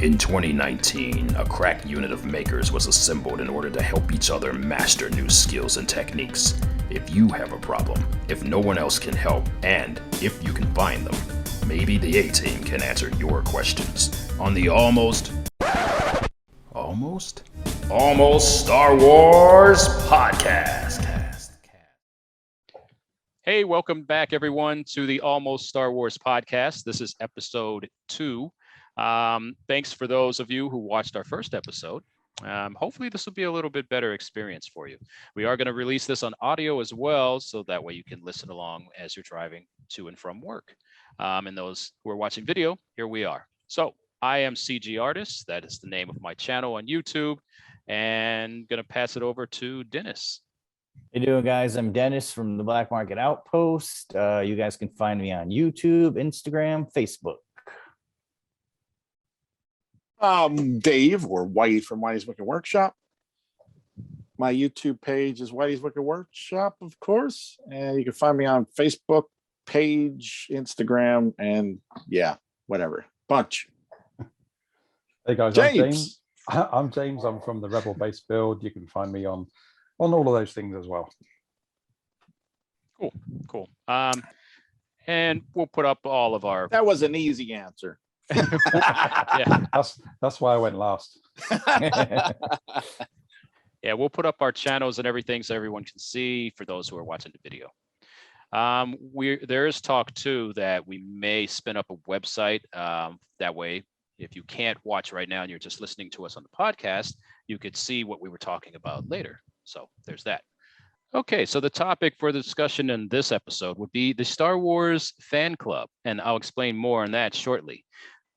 In 2019, a crack unit of makers was assembled in order to help each other master new skills and techniques. If you have a problem, if no one else can help, and if you can find them, maybe the A-Team can answer your questions on the Almost Star Wars podcast. Hey, welcome back, everyone, to the Almost Star Wars podcast. This is episode 2. Thanks for those of you who watched our first episode. Hopefully, this will be a little bit better experience for you. We are going to release this on audio as well, so that way you can listen along as you're driving to and from work. And those who are watching video, here we are. So I am CG Artist. That is the name of my channel on YouTube. And going to pass it over to Dennis. How you doing, guys? I'm Dennis from the Black Market Outpost. You guys can find me on YouTube, Instagram, Facebook. Dave, or Whitey from Whitey's Wicked Workshop. My YouTube page is Whitey's Wicked Workshop, of course. And you can find me on Facebook page, Instagram, and yeah, whatever. Bunch. Hey guys, James. I'm James. I'm from the Rebel Base Build. You can find me on all of those things as well. Cool. And we'll put up all of our... That was an easy answer. Yeah, that's why I went last. Yeah, we'll put up our channels and everything so everyone can see for those who are watching the video. There is talk too that we may spin up a website. That way, if you can't watch right now and you're just listening to us on the podcast, you could see what we were talking about later. So there's that. Okay, so the topic for the discussion in this episode would be the Star Wars fan club, and I'll explain more on that shortly.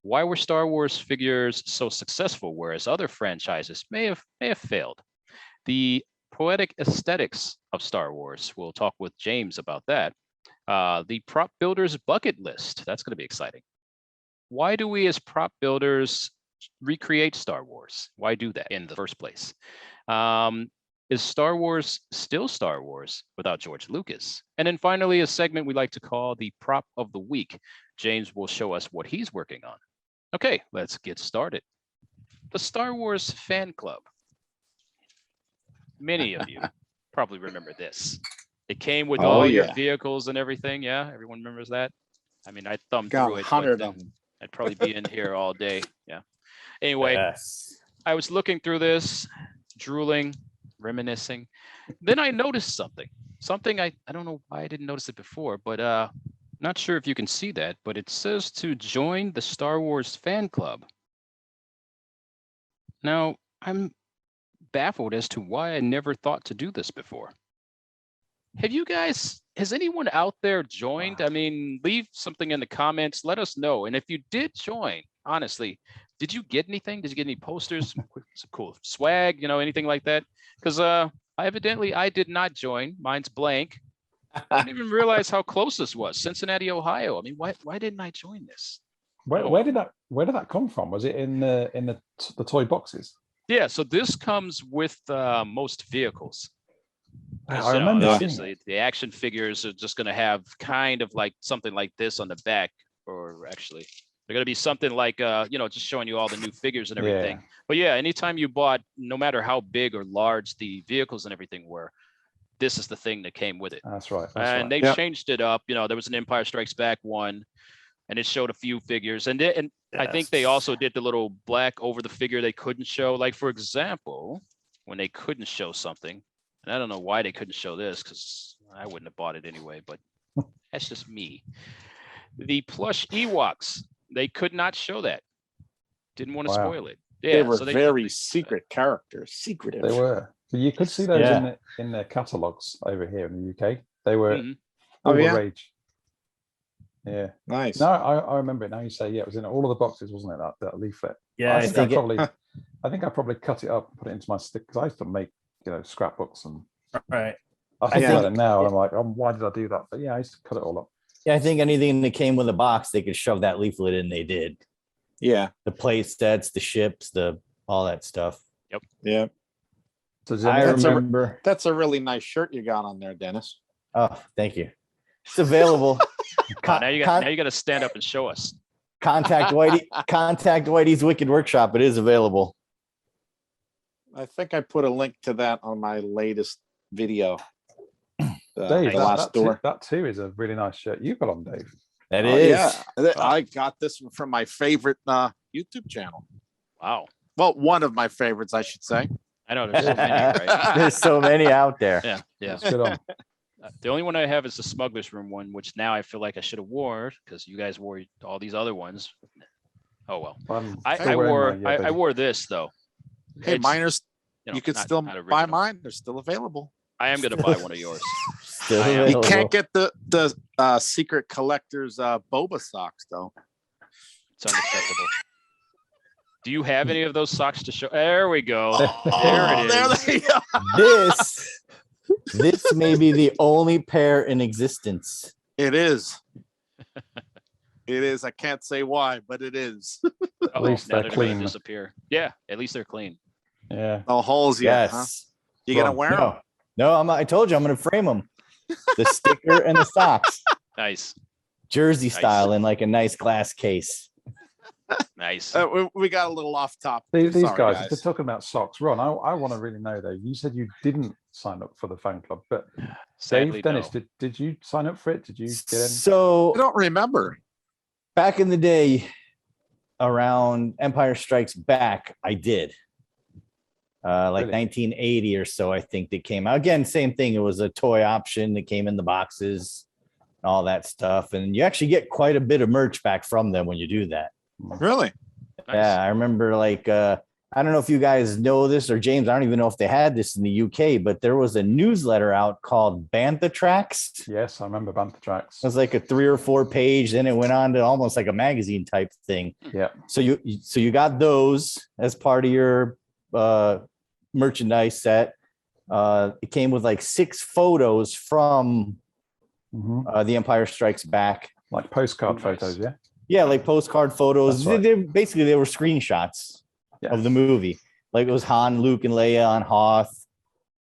Why were Star Wars figures so successful, whereas other franchises may have failed? The poetic aesthetics of Star Wars. We'll talk with James about that. The prop builders bucket list. That's going to be exciting. Why do we as prop builders recreate Star Wars? Why do that in the first place? Is Star Wars still Star Wars without George Lucas? And then finally, a segment we like to call the Prop of the Week. James will show us what he's working on. Okay, let's get started. The Star Wars fan club. Many of you probably remember this. It came with all your vehicles and everything. Yeah, everyone remembers that? I mean, I thumbed through it. 100 of them. I'd probably be in here all day. Yeah. Anyway, Yes. I was looking through this, drooling, reminiscing. Then I noticed something I don't know why I didn't notice it before, but not sure if you can see that, but it says to join the Star Wars fan club. Now, I'm baffled as to why I never thought to do this before. Has anyone out there joined? I mean, leave something in the comments, let us know. And if you did join, honestly, did you get anything? Did you get any posters, some cool swag, anything like that? Because evidently I did not join. Mine's blank. I didn't even realize how close this was. Cincinnati, Ohio. I mean, why didn't I join this? Where did that come from? Was it in the toy boxes? Yeah, so this comes with most vehicles. I remember obviously the action figures are just going to have kind of like something like this on the back, or actually they're going to be something like just showing you all the new figures and everything. Yeah. But yeah, anytime you bought, no matter how big or large the vehicles and everything were, this is the thing that came with it. That's right. They changed it up. There was an Empire Strikes Back one, and it showed a few figures, and yes. I think they also did the little black over the figure they couldn't show. Like, for example, when they couldn't show something, and I don't know why they couldn't show this, because I wouldn't have bought it anyway, but that's just me. The plush Ewoks, they could not show that. Didn't want to spoil it. Yeah, they were very secret characters, secretive. They were. But you could see those in their catalogs over here in the UK. They were all the rage. Yeah, nice. No, I remember it now. You say, it was in all of the boxes, wasn't it? That leaflet. Yeah, I think I probably cut it up and put it into my stick, because I used to make scrapbooks, and right. I think about it now, and I'm like, why did I do that? But yeah, I used to cut it all up. Yeah, I think anything that came with a box, they could shove that leaflet in. They did. Yeah, the play sets, the ships, all that stuff. Yep. Yeah. So I remember. That's a really nice shirt you got on there, Dennis. Oh, thank you. It's available. Now you got to stand up and show us. contact Whitey. Contact Whitey's Wicked Workshop. It is available. I think I put a link to that on my latest video. Dave, the last door. that too is a really nice shirt you've got on, Dave. That is. Yeah, I got this one from my favorite YouTube channel. Wow. Well, one of my favorites, I should say. I know there's so many, right? There's so many out there. Yeah, yeah. It's good on. The only one I have is the Smuggler's Room one, which now I feel like I should have wore because you guys wore all these other ones. Oh well. I wore this though. Hey, miners, you could not still buy original. mine. They're still available. I am gonna buy one of yours. Still I am. You available. can't get the secret collector's boba socks though. It's unacceptable. Do you have any of those socks to show? There we go. There it There is. they go. This may be the only pair in existence. It is. It is. I can't say why, but it is. At least they're clean. Disappear. Yeah, at least they're clean. Yeah. No holes yet. Huh? Yes. You gonna wear them? No, I told you I'm gonna frame them. The sticker and the socks. Nice, Jersey style in like a nice glass case. nice. We got a little off topic. These Sorry, guys, if they're talking about socks, Ron, I want to really know though. You said you didn't sign up for the fan club, but Sadly, Dave, Dennis, no. did you sign up for it? Did you get in? So I don't remember. back in the day, around Empire Strikes Back, I did. Like Really? 1980 or so, I think they came out. Again, same thing. It was a toy option that came in the boxes, all that stuff. And you actually get quite a bit of merch back from them when you do that. Really? Nice. Yeah, I remember like I don't know if you guys know this or James, I don't even know if they had this in the UK, but there was a newsletter out called Bantha Tracks. Yes, I remember Bantha Tracks. It was like a 3 or 4 page, then it went on to almost like a magazine type thing. Yeah. So you got those as part of your merchandise set. It came with like 6 photos from The Empire Strikes Back. Like postcard Nice. photos, yeah. Yeah, like postcard photos. That's right. They were screenshots of the movie. Like it was Han, Luke, and Leia on Hoth.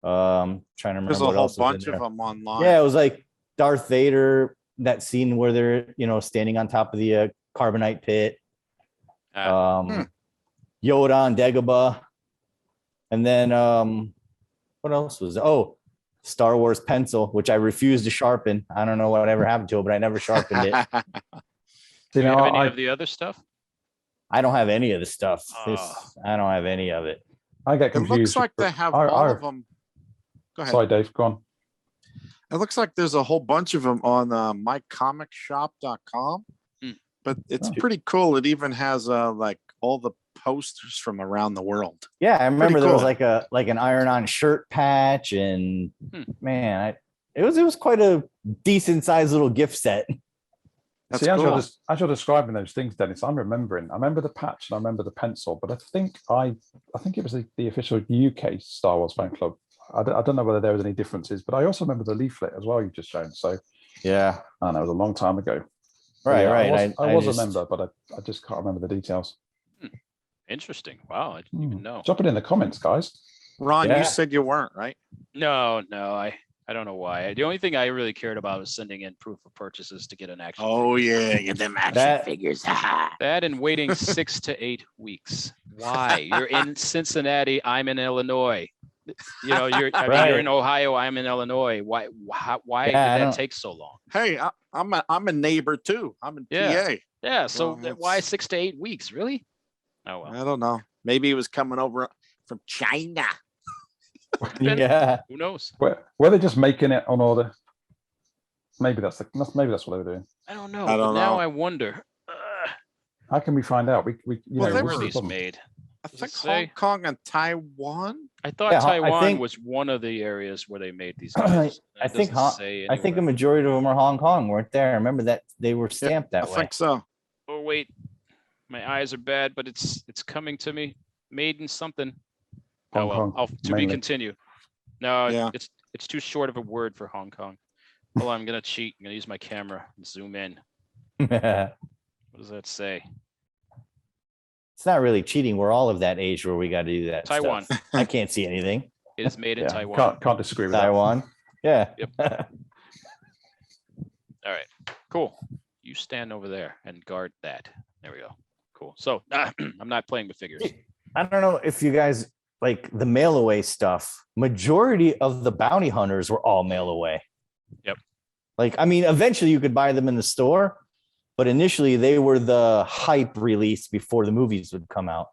Trying to remember There's a what whole else was in bunch of there. them online. Yeah, it was like Darth Vader, that scene where they're standing on top of the carbonite pit. Yoda on Dagobah. And then what else was there? Oh, Star Wars pencil, which I refused to sharpen. I don't know whatever happened to it, but I never sharpened it. Do you know, have any I- of the other stuff? I don't have any of the stuff. Oh. I don't have any of it. I get It confused. looks like they have all of them. Go ahead. Sorry, Dave, go on. It looks like there's a whole bunch of them on mycomicshop.com. But it's pretty cool. It even has like all the posters from around the world. Yeah, I remember there was cool. like an iron-on shirt patch, and man, it was quite a decent-sized little gift set. That's See, cool. as you're describing those things, Dennis, I remember the patch and I remember the pencil, but I think it was the official UK Star Wars fan club. I don't know whether there was any differences, but I also remember the leaflet as well you've just shown. So Yeah, I know it was a long time ago. But right, yeah, right. I was a member, but I just can't remember the details. Interesting. Wow, I didn't even know. Drop it in the comments, guys. Ron, Yeah. you said you weren't, right? No, I don't know why. The only thing I really cared about was sending in proof of purchases to get an action. Oh yeah, get them action That- figures. That and waiting 6 to 8 weeks. Why? You're in Cincinnati. I'm in Illinois. You're Right. in Ohio. I'm in Illinois. Why Yeah, did I that don't- take so long? Hey, I'm a neighbor too. I'm in Yeah. PA. Yeah. So Well, why that's- 6 to 8 weeks? Really? Oh well. I don't know. Maybe he was coming over from China. Yeah. Who knows? Were they just making it on order? Maybe that's what they were doing. I don't know. I don't but now know. I wonder. How can we find out? We Well, know, they Where what's were the these problem? made? I Does it think say? Hong Kong and Taiwan. I thought Yeah, I Taiwan think- was one of the areas where they made these. I guns. I It think doesn't say I think a anywhere. majority of them are Hong Kong, weren't there? I remember that they were stamped I that way. think so. Oh wait, my eyes are bad, but it's coming to me. Made in something. Oh Hong well, Kong, to be mainly. continued. No, Yeah. it's too short of a word for Hong Kong. Hold on, I'm gonna cheat. I'm gonna use my camera and zoom in. It's What does that say? not really cheating. We're all of that age where we got to do that. stuff. Taiwan. I can't see anything. It is made in Yeah, Taiwan. can't disagree with that. Taiwan. Yeah. Yep. All right, cool. You stand over there and guard that. There we go. Cool. So I'm not playing with figures. I don't know if you guys like the mail away stuff. Majority of the bounty hunters were all mail away. Yep. Like, I mean, eventually you could buy them in the store, but initially they were the hype release before the movies would come out.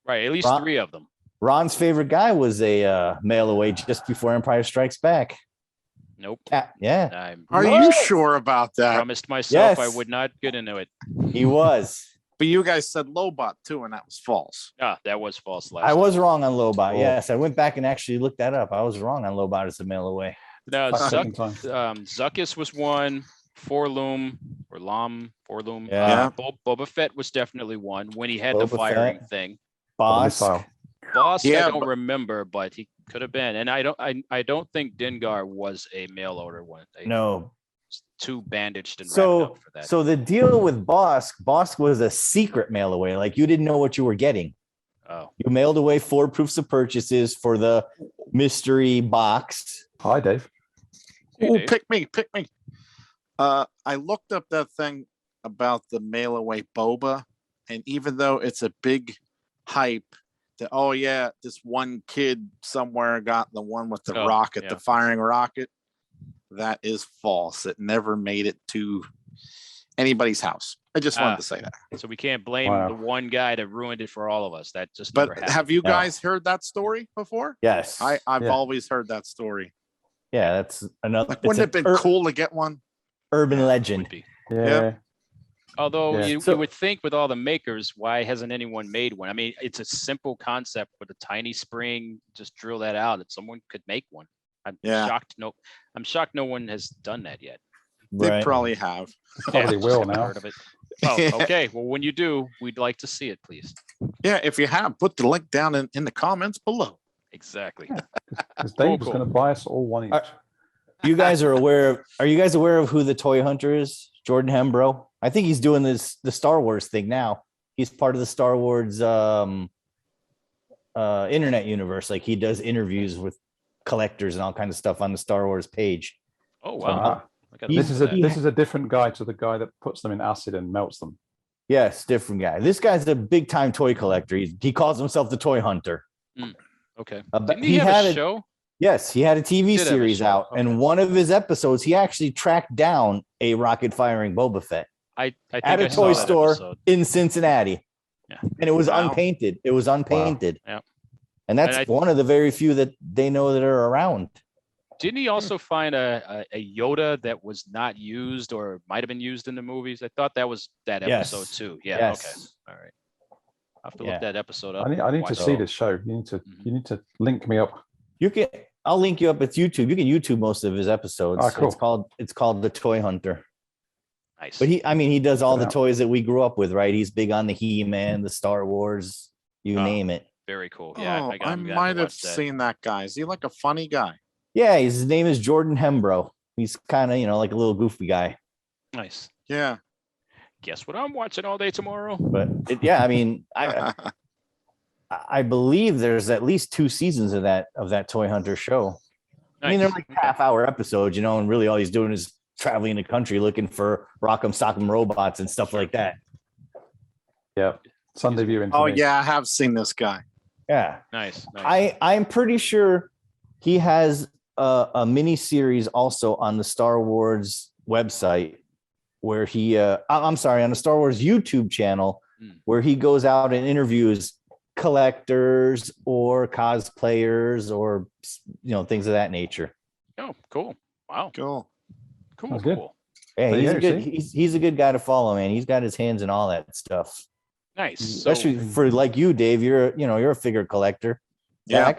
Right. At least Ron- 3 of them. Ron's favorite guy was a mail away just before Empire Strikes Back. Nope. Yeah, I Are you sure about that? promised myself I Yes. would not get into it. he was. But you guys said Lobot too, and that was false. Ah, that was false last I was time. wrong on Lobot. Oh. Yes, I went back and actually looked that up. I was wrong on Lobot as a mail away. No, Second Zuck, time. Zuckus was one. Forloom or Lom, Forloom. Yeah. Boba Fett was definitely one when he had the Boba firing Fett. thing. Boss. Missile. Boss, Yeah, I don't but- remember, but he could have been. And I don't think Dengar was a mail order one. They No. too bandaged and wrapped So up for that. so the deal with Bosk was a secret mail away. Like you didn't know what you were getting. Oh, You mailed away 4 proofs of purchases for the mystery box. Hi, Dave. Hey, Ooh, Dave. pick me. I looked up that thing about the mail away boba, and even though it's a big hype that, oh yeah, this one kid somewhere got the one with the Oh, rocket, yeah. the firing rocket, that is false. It never made it to anybody's house. I just wanted Ah. to say that. So we can't blame Wow. the one guy that ruined it for all of us. That just But never happened. have you No. guys heard that story before? Yes. I've Yeah. always heard that story. Yeah, that's another. Like, it's wouldn't it an have been cool to get one? urban Would legend. be. Yeah. Although Yeah. you So- would think with all the makers, why hasn't anyone made one? I mean, it's a simple concept with a tiny spring. Just drill that out, and someone could make one. I'm Yeah. shocked. I'm shocked no one has done that yet. They Right. probably have. Probably just will haven't now. heard of it. Oh, okay. Well, when you do, we'd like to see it, please. Yeah, if you have, put the link down in the comments below. Exactly. Because Dave was cool. going to buy us all one each. You guys are aware of? Are you guys aware of who the toy hunter is? Jordan Hembro. I think he's doing the Star Wars thing now. He's part of the Star Wars internet universe. Like he does interviews with collectors and all kinds of stuff on the Star Wars page. Oh So, wow. I gotta This look is for a that. different guy to the guy that puts them in acid and melts them. Yes, different guy. This guy's a big time toy collector. He calls himself the toy hunter. Okay. But Didn't he he have had a a- show? Yes, he had a TV Did have a series show, out, okay. and one of his episodes, he actually tracked down a rocket firing Boba Fett I think at a I saw toy that store episode. in Cincinnati. Yeah. And it was Wow. unpainted. It was unpainted. Yeah. And that's And I- one of the very few that they know that are around. Didn't he also find a Yoda that was not used or might have been used in the movies? I thought that was that Yes. episode too. Yeah. Yes. Okay. All right. I'll have to Yeah. look that episode up. I need Watch to it. see this show. You need to link me up. I'll link you up at YouTube. You can YouTube most of his episodes. Ah, cool. It's called The Toy Hunter. Nice. But he does all the Yeah. toys that we grew up with, right? He's big on the He-Man, the Star Wars, you Oh. name it. Very cool. Yeah. Oh, I'm I gonna to might have watch that. seen that guy. Is he like a funny guy? Yeah, his name is Jordan Hembro. He's kind of, like a little goofy guy. Nice. Yeah. Guess what I'm watching all day tomorrow? But I mean, I believe there's at least 2 seasons of that Toy Hunter show. I mean, they're Nice. like half-hour episodes, and really all he's doing is traveling the country looking for Rock'em Sock'em robots and stuff like that. Yeah. Sunday viewing. for Oh me. yeah, I have seen this guy. Yeah, Nice. Nice. I'm pretty sure he has a mini series also on the Star Wars website where I'm sorry, on the Star Wars YouTube channel where he goes out and interviews collectors or cosplayers or things of that nature. Oh, cool. Wow. Cool. Cool. That's good. Cool. Yeah, There he's you a go, good he's a good guy to follow, man. He's got his hands in all that stuff. Nice. Especially So, for like you, Dave. You're a figure collector. Yeah. That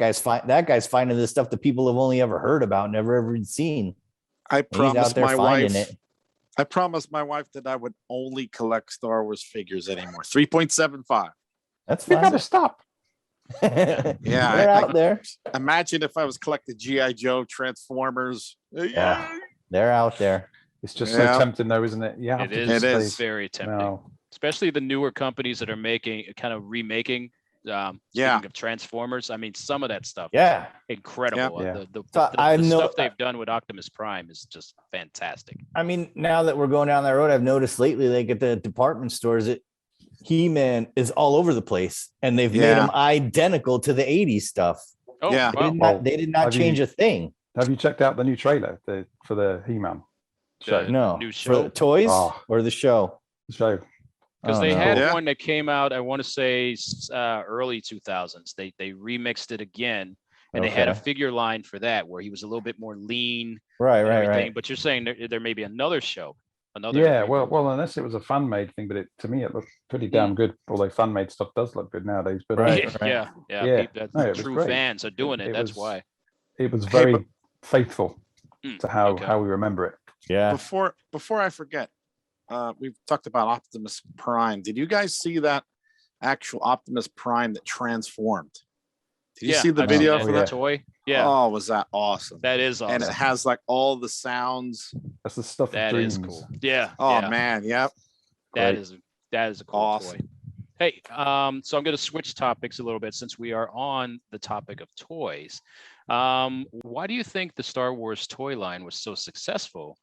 guy's finding this stuff that people have only ever heard about, never ever seen. I And he's out promised there my finding wife. it. I promised my wife that I would only collect Star Wars figures anymore. 3.75. That's You fine. gotta stop. Yeah, They're I- out there. Imagine if I was collecting GI Joe, Transformers. Yeah. They're out there. It's just Yeah. so tempting, though, isn't it? Yeah. it is, It is. very tempting, No. especially the newer companies that are kind of remaking. Yeah. Speaking of Transformers, I mean, some of that stuff, Yeah. incredible. Yeah. The stuff they've done with Optimus Prime is just fantastic. I mean, now that we're going down that road, I've noticed lately, like at the department stores, He-Man is all over the place, and they've made Yeah. him identical to the 80s stuff. Oh, Yeah. wow. They did not have change you- a thing. Have you checked out the new trailer for the He-Man show? The No. new For show? the toys Oh. or the show? Show. Because Oh, they no. had Yeah. one that came out, I want to say early 2000s. They remixed it again, and they had a Okay. figure line for that where he was a little bit more lean Right, and right, everything. right. But you're saying there may be another show, another. Yeah, reboot. well, unless it was a fan made thing, but to me it looked pretty Hmm. damn good. Although fan made stuff does look good nowadays. But Right. Yeah, Yeah. That's No, it was true great. fans are doing it. It That's was- why. it was Hey, very but- faithful Mm, to how okay. we remember it. Yeah. Before I forget, we've talked about Optimus Prime. Did you guys see that actual Optimus Prime that transformed? Did you see the I've seen video that for yeah. that? toy? Yeah, Oh, was that awesome? that is awesome. And it has like all the sounds. That's the stuff That of is dreams. cool. Yeah. Oh yeah. man, yep. That Great. is a cool Awesome. toy. Hey, so I'm going to switch topics a little bit since we are on the topic of toys. Why do you think the Star Wars toy line was so successful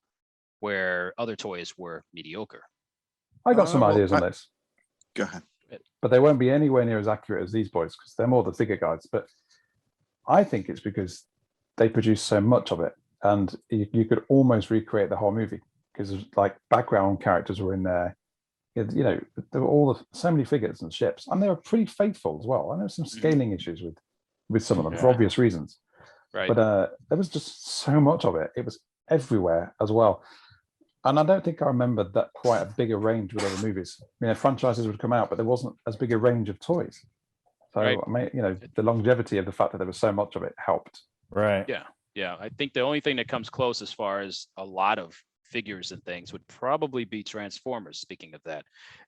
where other toys were mediocre? I got some well, ideas on this, Go ahead. but they won't be anywhere near as accurate as these boys because they're more the figure guides. But I think it's because they produce so much of it, and you could almost recreate the whole movie because like background characters were in there. You know, there were so many figures and ships, and they were pretty faithful as well. I know some scaling issues with some of them for Yeah. obvious reasons, Right. but there was just so much of it. It was everywhere as well. And I don't think I remember that quite a bigger range with other movies. You know, franchises would come out, but there wasn't as big a range of toys. So, Right. I mean, you know, the longevity of the fact that there was so much of it helped. Right. Yeah, I think the only thing that comes close as far as a lot of figures and things would probably be Transformers, speaking of that.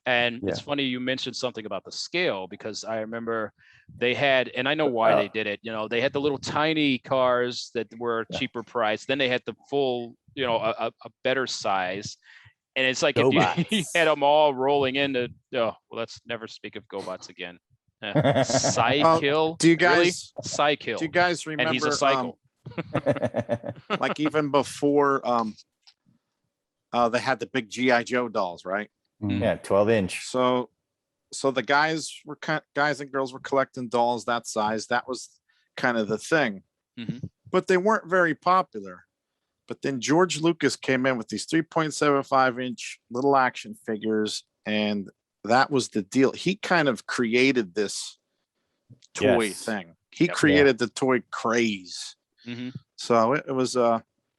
And it's Yeah. funny you mentioned something about the scale because I remember they had, and I know why they did it, you know, they had the little tiny cars that were Yeah. cheaper price. Then they had the full, you know, a better size. And it's like if you, you GoBots. had them all rolling into, oh, well, let's never speak of GoBots again. Cykill. Do you Really? guys? Cykill. Do you guys remember? And he's a cycle. Like even before, they had the big GI Joe dolls, right? Yeah, 12-inch. So the guys and girls were collecting dolls that size. That was kind of the thing, Mhm. but they weren't very popular. But then George Lucas came in with these 3.75-inch little action figures, and that was the deal. He kind of created this toy Yes. thing. He Yep. created the toy craze. Mhm. So it was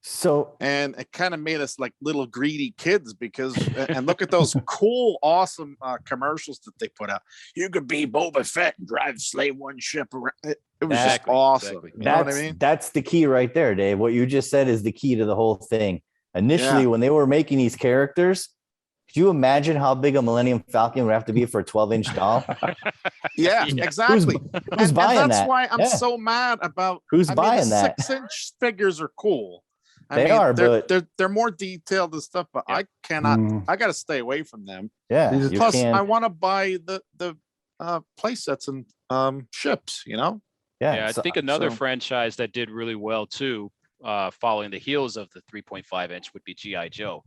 So and it kind of made us like little greedy kids because and look at those cool awesome commercials that they put out. You could be Boba Fett and drive Slave One ship around. It was just Exactly, awesome. exactly. You know what I that's mean? that's the key right there, Dave. What you just said is the key to the whole thing. Initially, Yeah. when they were making these characters, could you imagine how big a Millennium Falcon would have to be for a 12-inch doll? Yeah, Yeah. exactly. Who's buying and that's that? why I'm Yeah. so mad about Who's I mean, buying the that? 6-inch figures are cool. They are, they're, but- they're more detailed and stuff, but Yeah. I cannot Mm. I gotta stay away from them. Yeah. These are- You Plus, can't- I want to buy the play sets and ships, you know? Yeah, I so- think another so- franchise that did really well too, following the heels of the 3.5-inch would be GI Joe.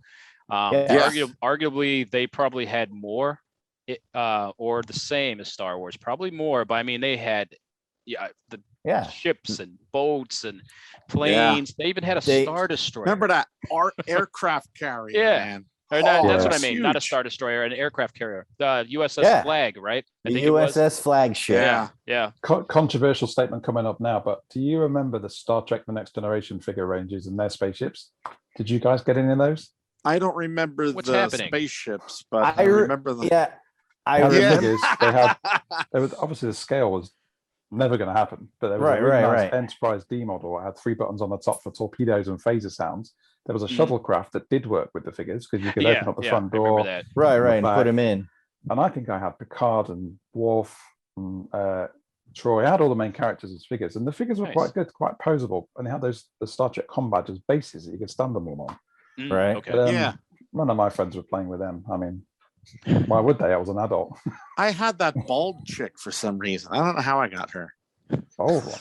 Yes. Arguably, they probably had more, or the same as Star Wars, probably more. But I mean, they had, the yeah. ships and boats and planes. They even had a They- Star Destroyer. Remember that aircraft carrier, Yeah. man? Or not, Oh, that's what I that's mean. Not a huge. Star Destroyer, an aircraft carrier. The USS Yeah. Flag, right? I The think it was. USS flagship. Yeah. Yeah. Controversial statement coming up now, but do you remember the Star Trek: The Next Generation figure ranges and their spaceships? Did you guys get any of those? I don't remember What's the happening? spaceships, but I re- remember the Yeah. I How the Yeah. remember. figures they had. There was obviously the scale was never going to happen, but there was Right, a really right, nice right. Enterprise D model. It had 3 buttons on the top for torpedoes and phaser sounds. There was a Mhm. shuttlecraft that did work with the figures because you could Yeah. open up the Yeah. front I remember door. that. Right, the right. And back. put him in. And I think I had Picard and Worf and Troy. I had all the main characters as figures, and the figures were Nice. quite good, quite posable. And they had the Star Trek com badges bases that you could stand them all on. Mm, Right. Okay. But, Yeah. None of my friends were playing with them. I mean, why would they? I was an adult. I had that bald chick for some reason. I don't know how I got her. Old one.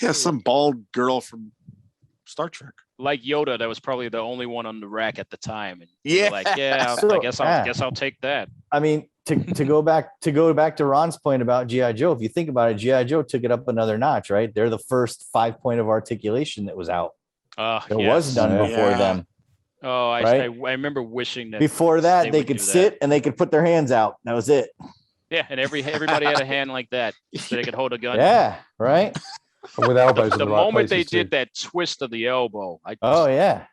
Yeah, some bald girl from Star Trek. Like Yoda, that was probably the only one on the rack at the time. And you were Yeah. like, yeah, So, I guess I'll take that. I mean, to go back to Ron's point about GI Joe. If you think about it, GI Joe took it up another notch, right? They're the first 5-point of articulation that was out. It was done before them. Oh, right? I remember wishing that Before that they would could do sit and they could put their hands out. That was it. Yeah, and everybody had a hand like that, so they could hold a gun. Yeah, right. With elbows in The the right moment they places did too. that twist of the elbow, Oh yeah.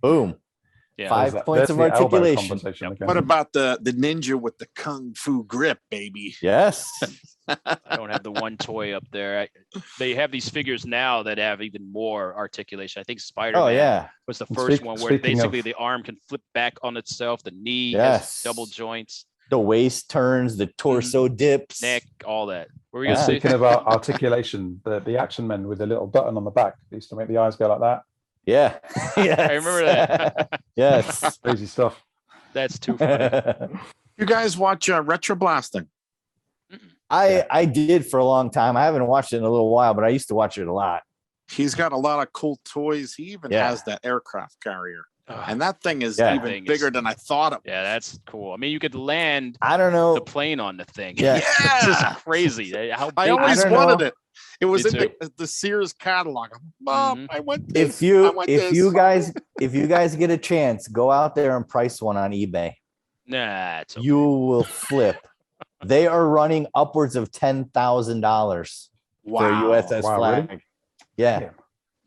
Boom. Yeah. 5 points of There's the elbow articulation. conversation again. What about the ninja with the kung fu grip, baby? Yes. I don't have the one toy up there. They have these figures now that have even more articulation. I think Spider-Man Oh yeah. was the And first one where speaking basically of- the arm can flip back on itself, the knee Yes. has double joints, The waist turns, the torso dips. neck, all that. What were you Yeah. gonna say? Speaking about articulation, the action men with the little button on the back used to make the eyes go like that. Yeah. Yes. I remember that. Yes. Crazy stuff. That's too funny. You guys watch Retro Blasting? I did for a long time. I haven't watched it in a little while, but I used to watch it a lot. He's got a lot of cool toys. He even Yeah. has that aircraft carrier. Ugh. And that thing is Yeah. even Thing is- bigger than I thought it was. Yeah, that's cool. I mean, you could land I don't the know. plane on the thing. Yeah. It's just Yeah. crazy. How big I always don't wanted know. it. It was Me in the Sears catalog. Mom, I want this. If you I want if this. you guys get a chance, go out there and price one on eBay. Nah, it's okay. You will flip. They are running upwards of $10,000 for a USS Wow, flag. really? Yeah. Yeah.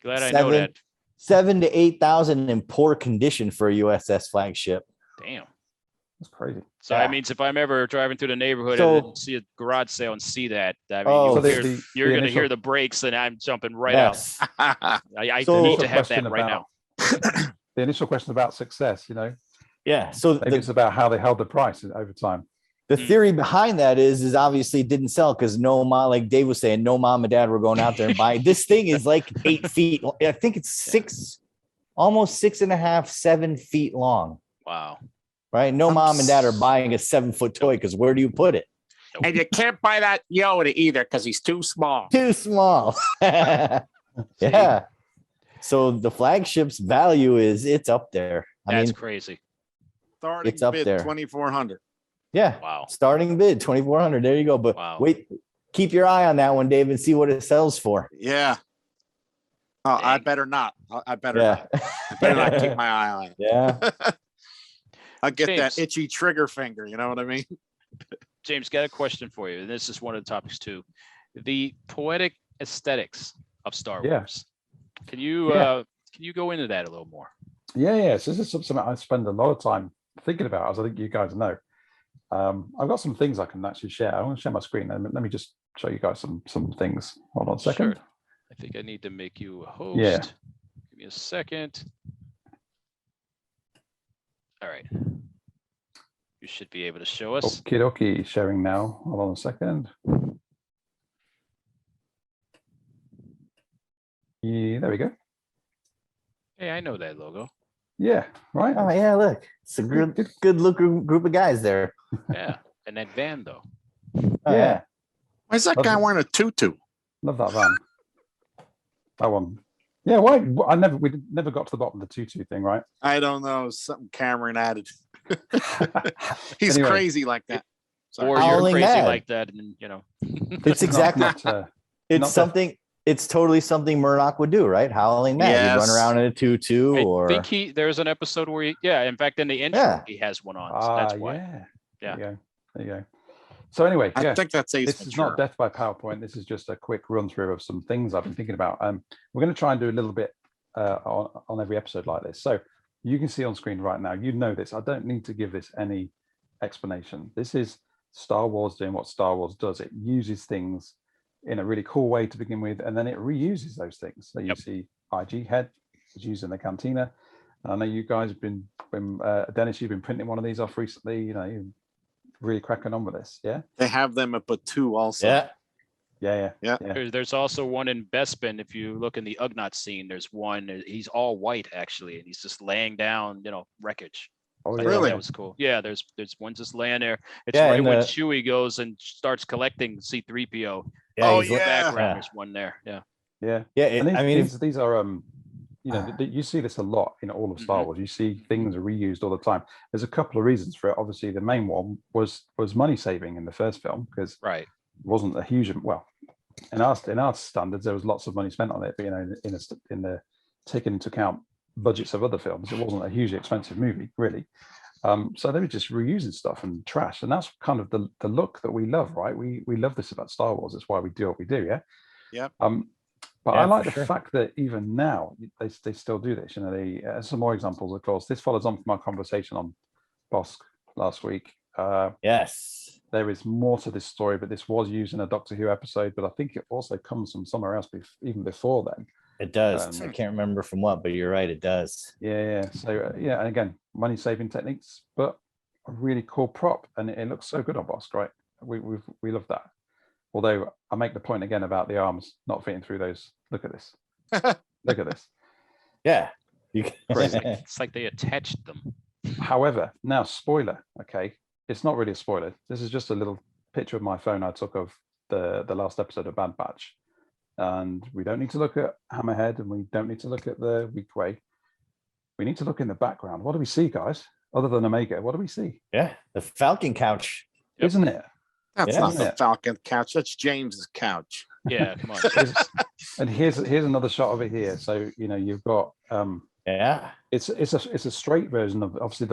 Glad I know seven- that. 7,000 to 8,000 in poor condition for a USS flagship. Damn. That's crazy. So Yeah. that means if I'm ever driving through the neighborhood So- and then see a garage sale and see that, I mean, Oh, you'll so hear, you're the going to hear initial- the brakes and I'm jumping right Yes. out. I So- need to have Question that right now. about- The initial question about success, Yeah. So maybe the, it's about how they held the price over time. the theory behind that is obviously it didn't sell because no mom, like Dave was saying, no mom and dad were going out there and buying. This thing is like 8 feet. I think it's almost 6.5, 7 feet long. Wow. Right? No I'm mom and dad are s- buying a 7-foot toy because where do you put it? And you can't buy that Yoda either because he's too small. Too small. Yeah. So the flagship's value it's up there. I That's mean, crazy. Starting It's up bid there. 2,400. yeah. Wow. Starting bid 2,400. There you go. But Wow. wait, keep your eye on that one, Dave, and see what it sells for. Yeah. Oh, I Dang. better not. I better Yeah. not. I better not keep my eye on it. Yeah. I'll get that James. itchy trigger finger. You know what I mean? James, got a question for you. And this is one of the topics too. The poetic aesthetics of Star Yeah. Wars. Can you go into that a little more? Yeah. So this is something I spend a lot of time thinking about, as I think you guys know. I've got some things I can actually share. I want to share my screen. Let me just show you guys some things. Hold on a second. Sure. I think I need to make you a host. Yeah. Give me a second. All right. You should be able to show us. Okie dokie, sharing now. Hold on a second. Yeah, there we go. Hey, I know that logo. Yeah, right. Oh yeah, look. It's a good look group of guys there. Yeah. And that van though. Oh, yeah. Why is that guy Okay. wearing a tutu? Love that van. That one. Yeah, why? We never got to the bottom of the tutu thing, right? I don't know. Something Cameron added. He's Anyway. crazy like that. Sorry. Or you're Howling crazy mad. like that, and you know. It's exactly Not, it's not something it's totally something Murdoch would do, right? Howling mad. He'd run Yes. around in a tutu I or think there's an episode where in fact, in the intro, Yeah. he has one on. So that's why. Yeah. Yeah. There you go. So anyway, I yeah. think that's Ace This is Ventura. not death by PowerPoint. This is just a quick run through of some things I've been thinking about. We're going to try and do a little bit on every episode like this. So you can see on screen right now, you know this. I don't need to give this any explanation. This is Star Wars doing what Star Wars does. It uses things in a really cool way to begin with, and then it reuses those things. So you Yep. see IG head is used in the cantina. And I know you guys have been Dennis, you've been printing one of these off recently. You know, you're really cracking on with this. Yeah. They have them at Batu also. yeah. Yeah. There's also one in Bespin. If you look in the Ugnaught scene, there's one. He's all white actually, and he's just laying down, wreckage. Oh, I yeah. thought that was cool. Yeah, there's one just laying there. It's Yeah, right and when the- Chewie goes and starts collecting C-3PO. Yeah, Oh, he's yeah. like- Background, Yeah. there's one there. Yeah. Yeah. Yeah, And I mean, if, these are you know, you see this a lot in all of Star Wars. You see things are reused all the time. There's a couple of reasons for it. Obviously, the main one was money saving in the first film, because Right. it wasn't a huge, well, in our standards, there was lots of money spent on it, but you know, in the taking into account budgets of other films, it wasn't a hugely expensive movie, really. So they were just reusing stuff and trash, and that's kind of the look that we love, right? We love this about Star Wars. That's why we do what we do, yeah. Yep. But Yeah, I like for the sure. fact that even now they still do this. You know, some more examples, of course. This follows on from our conversation on Bosk last week. Yes. There is more to this story, but this was used in a Doctor Who episode. But I think it also comes from somewhere else, even before then. It does. I can't remember from what, but you're right. It does. Yeah. So yeah, and again, money saving techniques, but a really cool prop, and it looks so good on Bosk, right? We love that. Although I make the point again about the arms not fitting through those. Look at this. Look at this. Yeah. It's like they attached them. However, now spoiler. Okay, it's not really a spoiler. This is just a little picture of my phone I took of the last episode of Bad Batch, and we don't need to look at Hammerhead, and we don't need to look at the Weak Way. We need to look in the background. What do we see, guys? Other than Omega, what do we see? Yeah. The Falcon couch. Yep. Isn't it? That's Yeah. not the Falcon couch. That's James's couch. Yeah, come on. And here's another shot of it here. So you know you've got Yeah. it's a straight version of, obviously,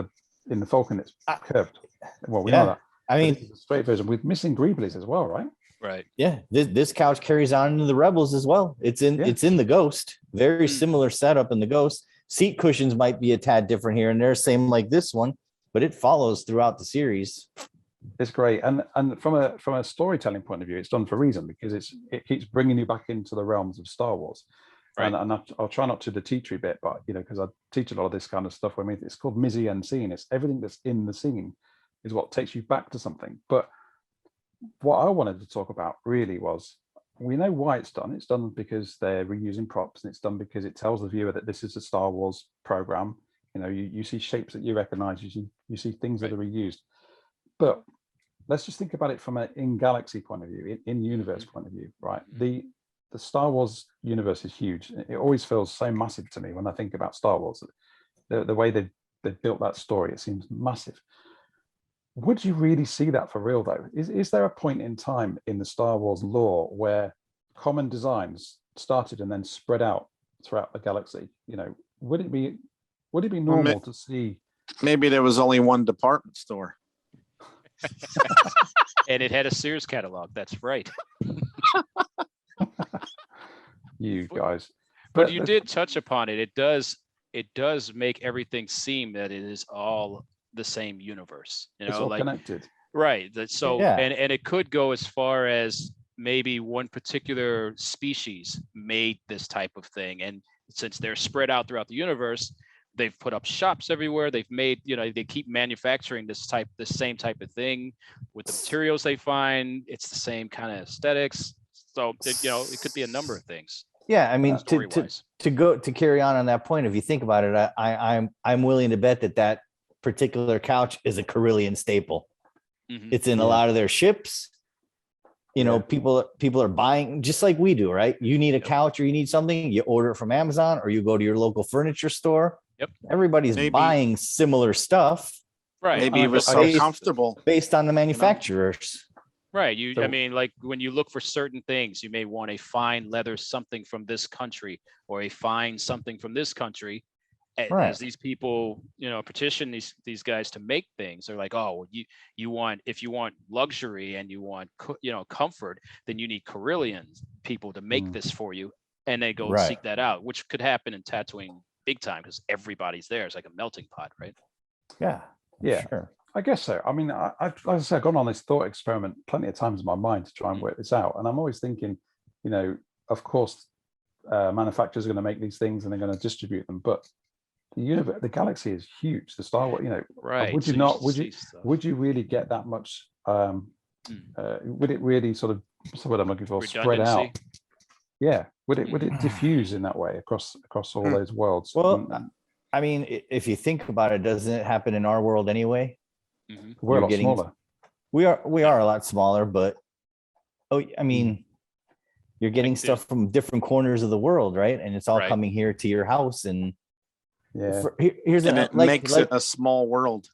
in the Falcon it's curved. Well, we Yeah. know that. I But mean, this is a straight version with missing greeblies as well, right? Right. yeah, this couch carries on into the Rebels as well. It's in the Ghost. Very similar setup in the Ghost. Seat cushions might be a tad different here and there, same like this one, but it follows throughout the series. It's great, and from a storytelling point of view, it's done for a reason, because it keeps bringing you back into the realms of Star Wars. Right. And I'll try not to the teachery bit, but you know, because I teach a lot of this kind of stuff. I mean, it's called Mizzy and Scene. It's everything that's in the scene is what takes you back to something. But what I wanted to talk about really was, we know why it's done. It's done because they're reusing props, and it's done because it tells the viewer that this is a Star Wars program. You know, you see shapes that you recognize, you see things that are reused. But let's just think about it from an in-galaxy point of view, in universe point of view, right? The Star Wars universe is huge. It always feels so massive to me when I think about Star Wars. The way they've built that story, it seems massive. Would you really see that for real, though? Is there a point in time in the Star Wars lore where common designs started and then spread out throughout the galaxy? You know, would it be normal to see? Maybe there was only one department store. And it had a Sears catalog. That's right. You guys. But you did touch upon it. It does make everything seem that it is all the same universe. You It's know, all like connected. right. So Yeah. and it could go as far as maybe one particular species made this type of thing. And since they're spread out throughout the universe, they've put up shops everywhere. They've made, you know, they keep manufacturing the same type of thing with the materials they find. It's the same kind of aesthetics. So, you know, it could be a number of things. Yeah, I mean, story-wise. to carry on that point, if you think about it, I'm willing to bet that particular couch is a Carillion staple. Mhm. It's in a lot of their ships. You know, people are buying just like we do, right? You need a couch or you need something, you order it from Amazon or you go to your local furniture store. Yep. Everybody's buying similar stuff Right. Maybe it was so comfortable. based on the manufacturers. Right. I So- mean, like when you look for certain things, you may want a fine leather something from this country or a fine something from this country. Right. As these people, you know, petition these guys to make things, they're like, oh, well, if you want luxury and you want, you know, comfort, then you need Carillion people to make this for you. And they go Right. seek that out, which could happen in Tatooine big time because everybody's there. It's like a melting pot, right? Yeah. Yeah. Sure. I guess so. I mean, like I said, I've gone on this thought experiment plenty of times in my mind to try and work this out. And I'm always thinking, you know, of course, manufacturers are going to make these things and they're going to distribute them. But the universe, the galaxy is huge. The Star Wars, you know, Right. would you So not? see stuff. Would you really get that much? Would it really sort of? What's the word I'm looking for? Spread out. Redundancy? Yeah. Would it diffuse in that way across all those worlds? Well, I mean, if you think about it, doesn't it happen in our world anyway? Mhm. we're a lot getting- smaller. We are a lot smaller, but I mean, You're getting Like, stuff from different corners of the world, right? And it's all Right. coming here to your house. And Yeah, here's And a, it makes it a small world,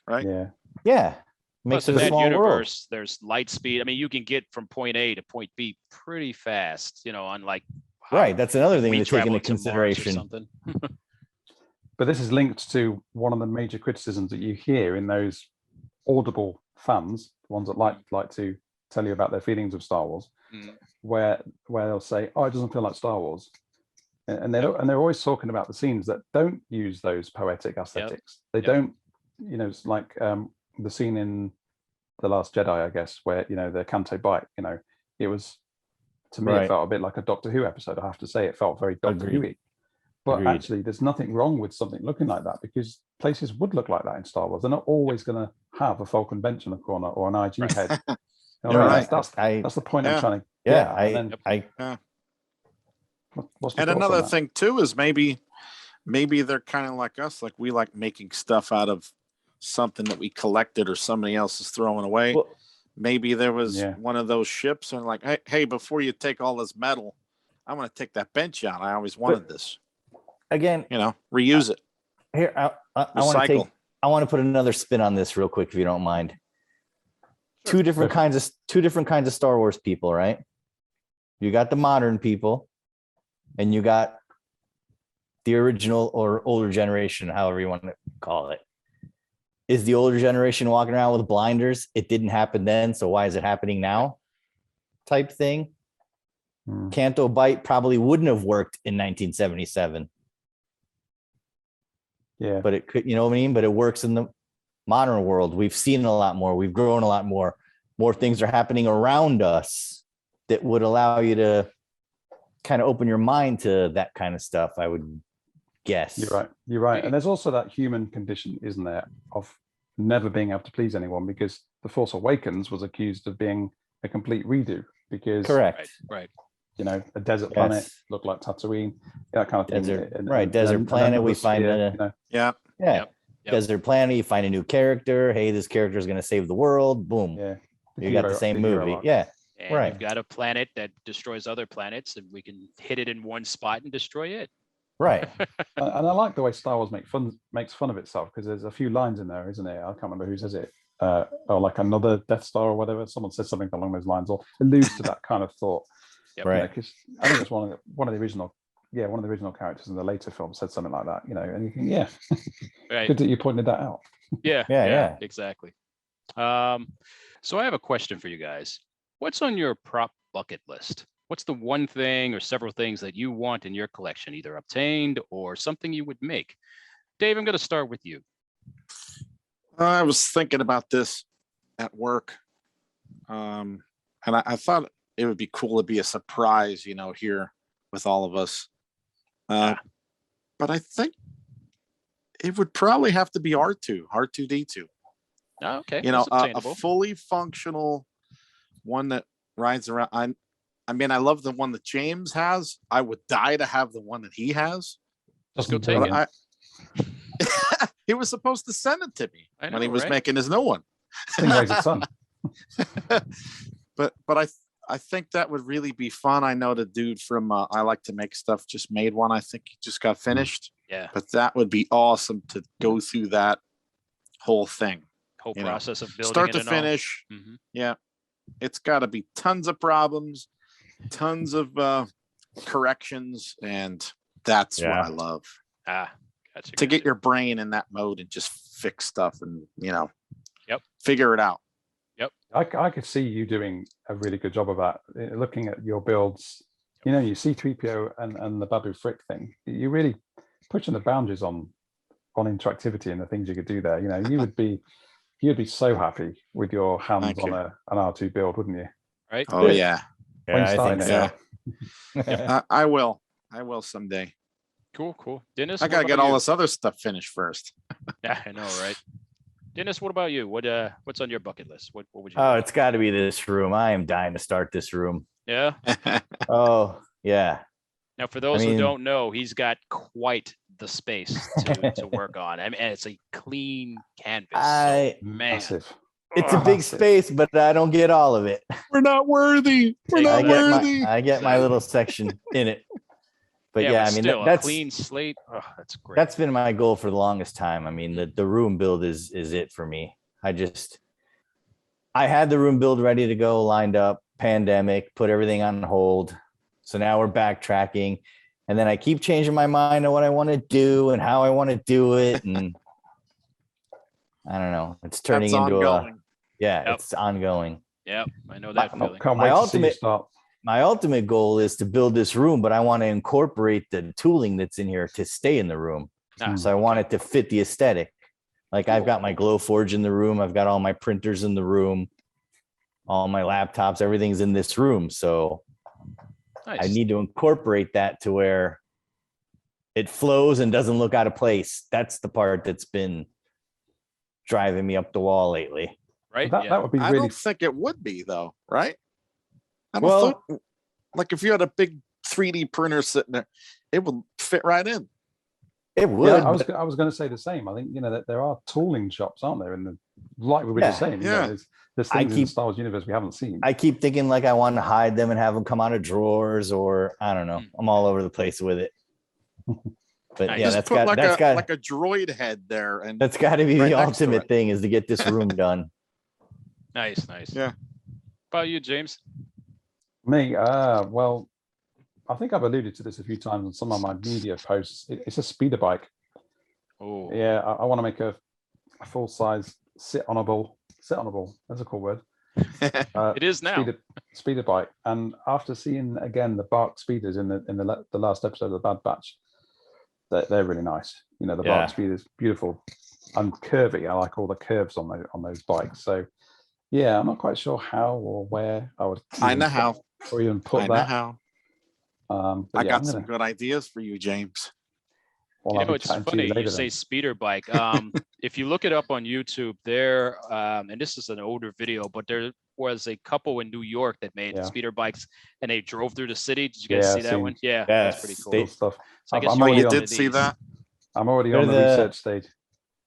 right? yeah. yeah, Plus, makes in it a that small world. universe, there's light speed. I mean, you can get from point A to point B pretty fast, unlike how Right. That's another thing we to take travel into to Mars or consideration. something. But this is linked to one of the major criticisms that you hear in those audible fans, the ones that like to tell you about their feelings of Star Wars, Mm. where they'll say, "Oh, it doesn't feel like Star Wars," and they're always talking about the scenes that don't use those poetic aesthetics. They don't, it's like the scene in The Last Jedi, I guess, where the Canto Bite. It was, to me, it felt a bit like a Doctor Who episode. I have to say, it felt very Doctor Who-y. But Agreed. actually, there's nothing wrong with something looking like that, because places would look like that in Star Wars. They're not always going to have a Falcon bench in the corner or an IG head. Right. That's the point I'm trying to Yeah. get. What's the And thoughts on another that? thing too is maybe they're kind of like us, like we like making stuff out of something that we collected or somebody else is throwing away. Well, maybe there was one of those ships and like, hey, before you take all this metal, I'm going to take that bench out. I always wanted this. Again, reuse it. Here, I want to put another spin on this real quick, if you don't mind. Two different kinds of Star Wars people, right? You got the modern people, and you got the original or older generation, however you want to call it. Is the older generation walking around with blinders? It didn't happen then, so why is it happening now? Type thing. Canto Bite probably wouldn't have worked in 1977. Yeah, but it could, you know what I mean? But it works in the modern world. We've seen a lot more. We've grown a lot more. More things are happening around us that would allow you to kind of open your mind to that kind of stuff, I would guess. You're right. And there's also that human condition, isn't there, of never being able to please anyone, because The Force Awakens was accused of being a complete redo because correct. Right. A desert planet looked like Tatooine, that kind of thing. Desert planet. We find desert planet. You find a new character. Hey, this character is going to save the world. Boom. Yeah. You got the same movie. Yeah. And you've got a planet that destroys other planets, and we can hit it in one spot and destroy it. Right. And I like the way Star Wars makes fun of itself, because there's a few lines in there, isn't it? I can't remember who says it. Or like another Death Star or whatever. Someone says something along those lines, or alludes to that kind of thought. Right. Because I think it's one of the original characters in the later film said something like that. And you think, right. Good that you pointed that out. Yeah. Exactly. So I have a question for you guys. What's on your prop bucket list? What's the one thing or several things that you want in your collection, either obtained or something you would make? Dave, I'm going to start with you. I was thinking about this at work. And I thought it would be cool to be a surprise, here with all of us. But I think it would probably have to be R2D2. Oh, okay. A fully functional one that rides around. I mean, I love the one that James has. I would die to have the one that he has. Just go take it. He was supposed to send it to me when he was right? making his new one. Stingray's its son. But I think that would really be fun. I know the dude from I Like to Make Stuff just made one. I think he just got finished. Yeah. But that would be awesome to go through that whole thing. Whole process of building start it to and finish. all. Mm-hmm. Yeah. It's got to be tons of problems, tons of corrections, and that's what I love. Gotcha. To get your brain in that mode and just fix stuff and figure it out. Yep. I could see you doing a really good job of that. Looking at your builds, you see 3PO and the Babu Frik thing. You really pushing the boundaries on interactivity and the things you could do there. You'd be so happy with your hands on an R2 build, wouldn't you? Right. Oh yeah. I think so. I will someday. Cool. Dennis, I gotta get all this other stuff finished first. Yeah, I know, right? Dennis, what about you? What's on your bucket list? What would you? Oh, it's got to be this room. I am dying to start this room. Yeah. Oh yeah. Now, for those who don't know, he's got quite the space to work on. I mean, it's a clean canvas. Massive. It's a big space, but I don't get all of it. We're not worthy. We're I not get worthy. I get my little section in it. But yeah, I mean, still, a that's clean slate. Oh, that's great. that's been my goal for the longest time. I mean, the room build is it for me. I had the room build ready to go, lined up, pandemic, put everything on hold. So now we're backtracking. And then I keep changing my mind on what I want to do and how I want to do it. And I don't know. It's turning That's into ongoing. Yep. it's ongoing. Yep, I know that feeling. Can't My wait to see you ultimate- start. My ultimate goal is to build this room, but I want to incorporate the tooling that's in here to stay in the room. Ah, So I want it to fit the aesthetic. Like I've got my glow forge in the room. I've got all my printers in the room, all my laptops, everything's in this room. So nice. I need to incorporate that to where it flows and doesn't look out of place. That's the part that's been driving me up the wall lately. right? That would be I really don't think it would be though, right? I don't Well- think, like if you had a big 3D printer sitting there, it would fit right in. It would. Yeah, but I was going to say the same. I think that there are tooling shops, aren't there? In the like we were just Yeah. saying, Yeah. there's I things in the keep- Star Wars universe we haven't seen. I keep thinking like I want to hide them and have them come out of drawers, or I don't know. I'm all over the place with it. But Nice. yeah, Just that's put got like that's a got like a droid head there, and that's got to be right the next to ultimate it. thing is to get this room done. Nice, nice. Yeah. How about you, James? Me, well, I think I've alluded to this a few times on some of my media posts. It's a speeder bike. Oh, Yeah, I want to make a full size sit onable. That's a cool word. it is now. Speeder bike. And after seeing again the Bark speeders in the last episode of the Bad Batch, they're really nice. You know, the Yeah. Bark speeders, beautiful and curvy. I like all the curves on those bikes. So yeah, I'm not quite sure how or where I would. I even know put- how. Or even put I know that. how. But I yeah, got I'm some gonna- good ideas for you, James. well, You I'll know, be it's chatting to funny you later say then. speeder bike. If you look it up on YouTube, there, and this is an older video, but there was a couple in New York that made Yeah. speeder bikes, and they drove through the city. Did you guys Yeah, see I've that seen- one? Yeah, Yes, that's pretty cool. they- Cool stuff. So I guess I'm you're already You one on- of did see these. that? I'm already They're on the the- research stage.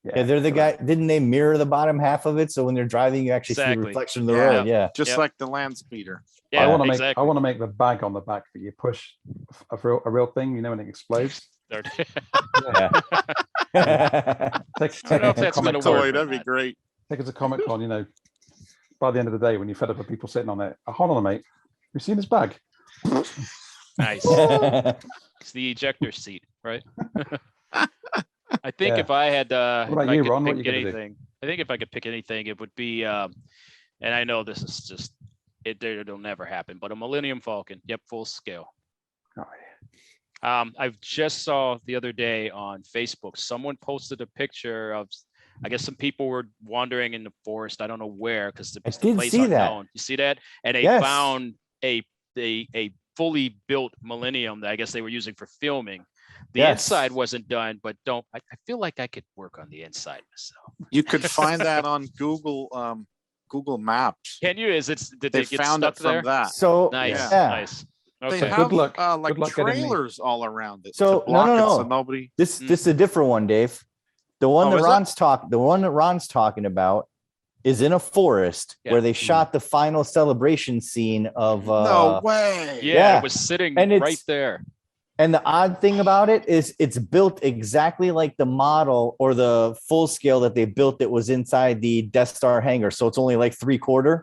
Yeah, they're the so guy. Didn't they mirror the bottom half of it? So when they're driving, you actually see the Exactly. reflection of the Yeah. road. Yeah. Just Yep. like the land speeder. Yeah, I want to make exactly. I want to make the bag on the back that you push a real thing. You know when it explodes. They're- Yeah. Take I don't know if it to that's Comic gonna Con. work. Toy, or that'd be not. great. Take it to Comic Con. You know, by the end of the day, when you're fed up with people sitting on it, hold on, mate. You seen this bag? Nice. It's the ejector seat, right? I think Yeah. if I had, What about if I you, could Ron? What pick you gonna do? anything, I think if I could pick anything, it would be, and I know this is just, it'll never happen, but a Millennium Falcon. Yep, full scale. Oh, I just saw the other day on Facebook, someone posted a picture of, I guess some people were wandering in the forest. I don't know where, because the I the did place see that. unknown. You see that? And they Yes. found a fully built Millennium that I guess they were using for filming. The Yes. inside wasn't done, but I feel like I could work on the inside myself. You could find that on Google Maps. Can you? Did They they get found stuck it from there? that. So Nice, yeah. nice. They Okay. have luck. like Good luck getting me. trailers all around it. So, to block no, it no. so nobody. This is a different one, Dave. The one Oh, that is it? the one that Ron's talking about is in a forest Yeah. where they shot the final celebration scene of No way. Yeah, Yeah. it was sitting And it's- right there. and the odd thing about it is it's built exactly like the model or the full scale that they built that was inside the Death Star hangar. So it's only like 3/4.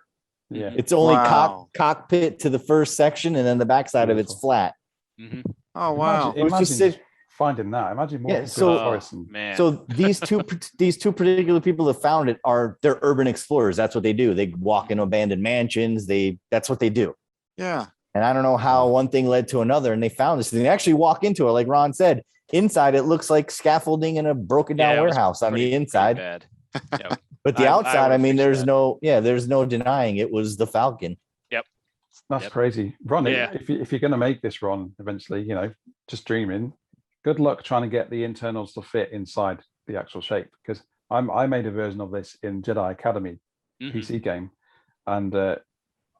Yeah. It's only Wow. cockpit to the first section, and then the backside of it's Beautiful. flat. Mhm. Oh wow. It was just Imagine finding that. Imagine more Yeah, people so- in the forest. Oh, And, man. So these two particular people that found it they're urban explorers. That's what they do. They walk in abandoned mansions. That's what they do. Yeah. And I don't know how one thing led to another, and they found this. And they actually walk into it, like Ron said. Inside, it looks like scaffolding in a broken down Yeah, it was warehouse on pretty- the pretty inside. bad. Yep. But the I outside, I would mean, fix that. there's no denying it was the Falcon. that's Yep. crazy. Ron, Yeah. if you're going to make this, Ron, eventually, you know, just dreaming. Good luck trying to get the internals to fit inside the actual shape, because I made a version of this in Jedi Academy Mhm. PC game, and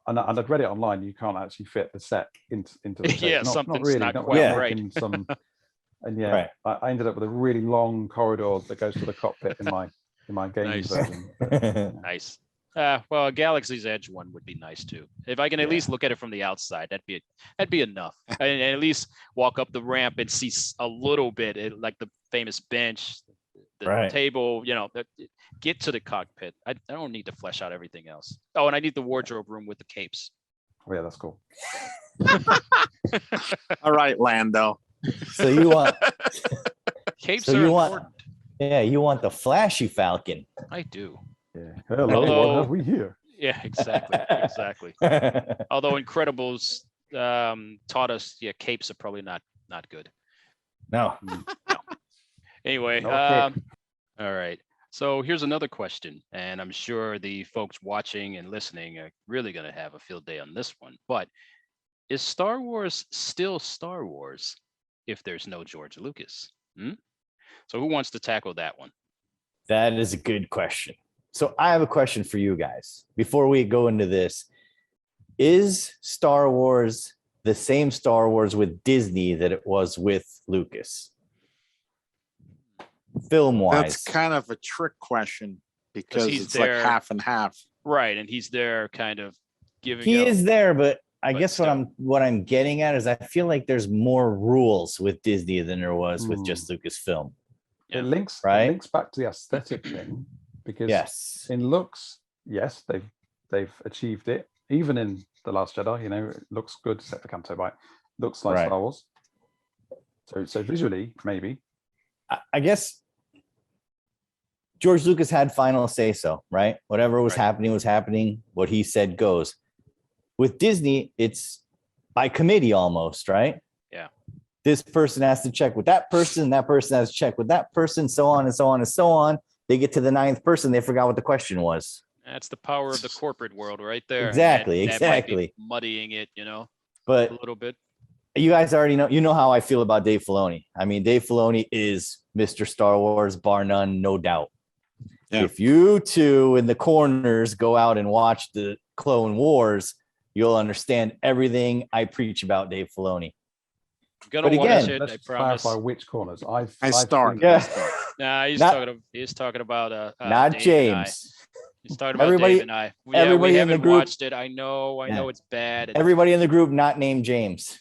I'd read it online. You can't actually fit the set into the shape. Yeah, not something's really. not Not quite without right. making some. And yeah, Right. I ended up with a really long corridor that goes to the cockpit in my game Nice. version. But, yeah. Nice. Well, a Galaxy's Edge one would be nice too. If I can at least look at it from the outside, that'd be enough. And at least walk up the ramp and see a little bit, like the famous bench, the table. Get to the cockpit. I don't need to flesh out everything else. Oh, and I need the wardrobe room with the capes. Oh yeah, that's cool. All right, Lando. So you want capes so are you important. you want the flashy Falcon. I do. Yeah. Hello, Although- what have we here? Yeah, exactly. Although Incredibles taught us, capes are probably not good. No. Anyway, Okay. all right. So here's another question, and I'm sure the folks watching and listening are really going to have a field day on this one. But is Star Wars still Star Wars if there's no George Lucas? So who wants to tackle that one? That is a good question. So I have a question for you guys. Before we go into this, is Star Wars the same Star Wars with Disney that it was with Lucas? Film-wise. That's kind of a trick question because he's it's like there. half and half. Right, and he's there kind of giving He out- is there, but I But guess still. what I'm getting at is I feel like there's more rules with Disney than there was with just Lucasfilm. Yeah. It links back to the aesthetic thing because Yes. in looks, yes, they've achieved it. Even in The Last Jedi, it looks good, except for Canto Bight. Looks like Right. Star Wars. So visually, maybe. I guess George Lucas had final say so, right? Whatever was happening was happening. What he said goes. With Disney, it's by committee almost, right? Yeah. This person has to check with that person has to check with that person, so on and so on and so on. They get to the 9th person, they forgot what the question was. That's the power of the corporate world right there. Exactly, And that might be exactly. muddying it, But a little bit. you guys already know how I feel about Dave Filoni. I mean, Dave Filoni is Mr. Star Wars, bar none, no doubt. Yeah. If you two in the corners go out and watch the Clone Wars, you'll understand everything I preach about Dave Filoni. I'm gonna but watch again, it. I Let's promise. clarify which corners. I I've start. seen- Yeah. Nah, he's Not- talking about Not Dave and I. James. He's talking about Everybody- Dave and I. Yeah, everybody we in the haven't group- watched it. I know it's bad. And Everybody in the group not named James.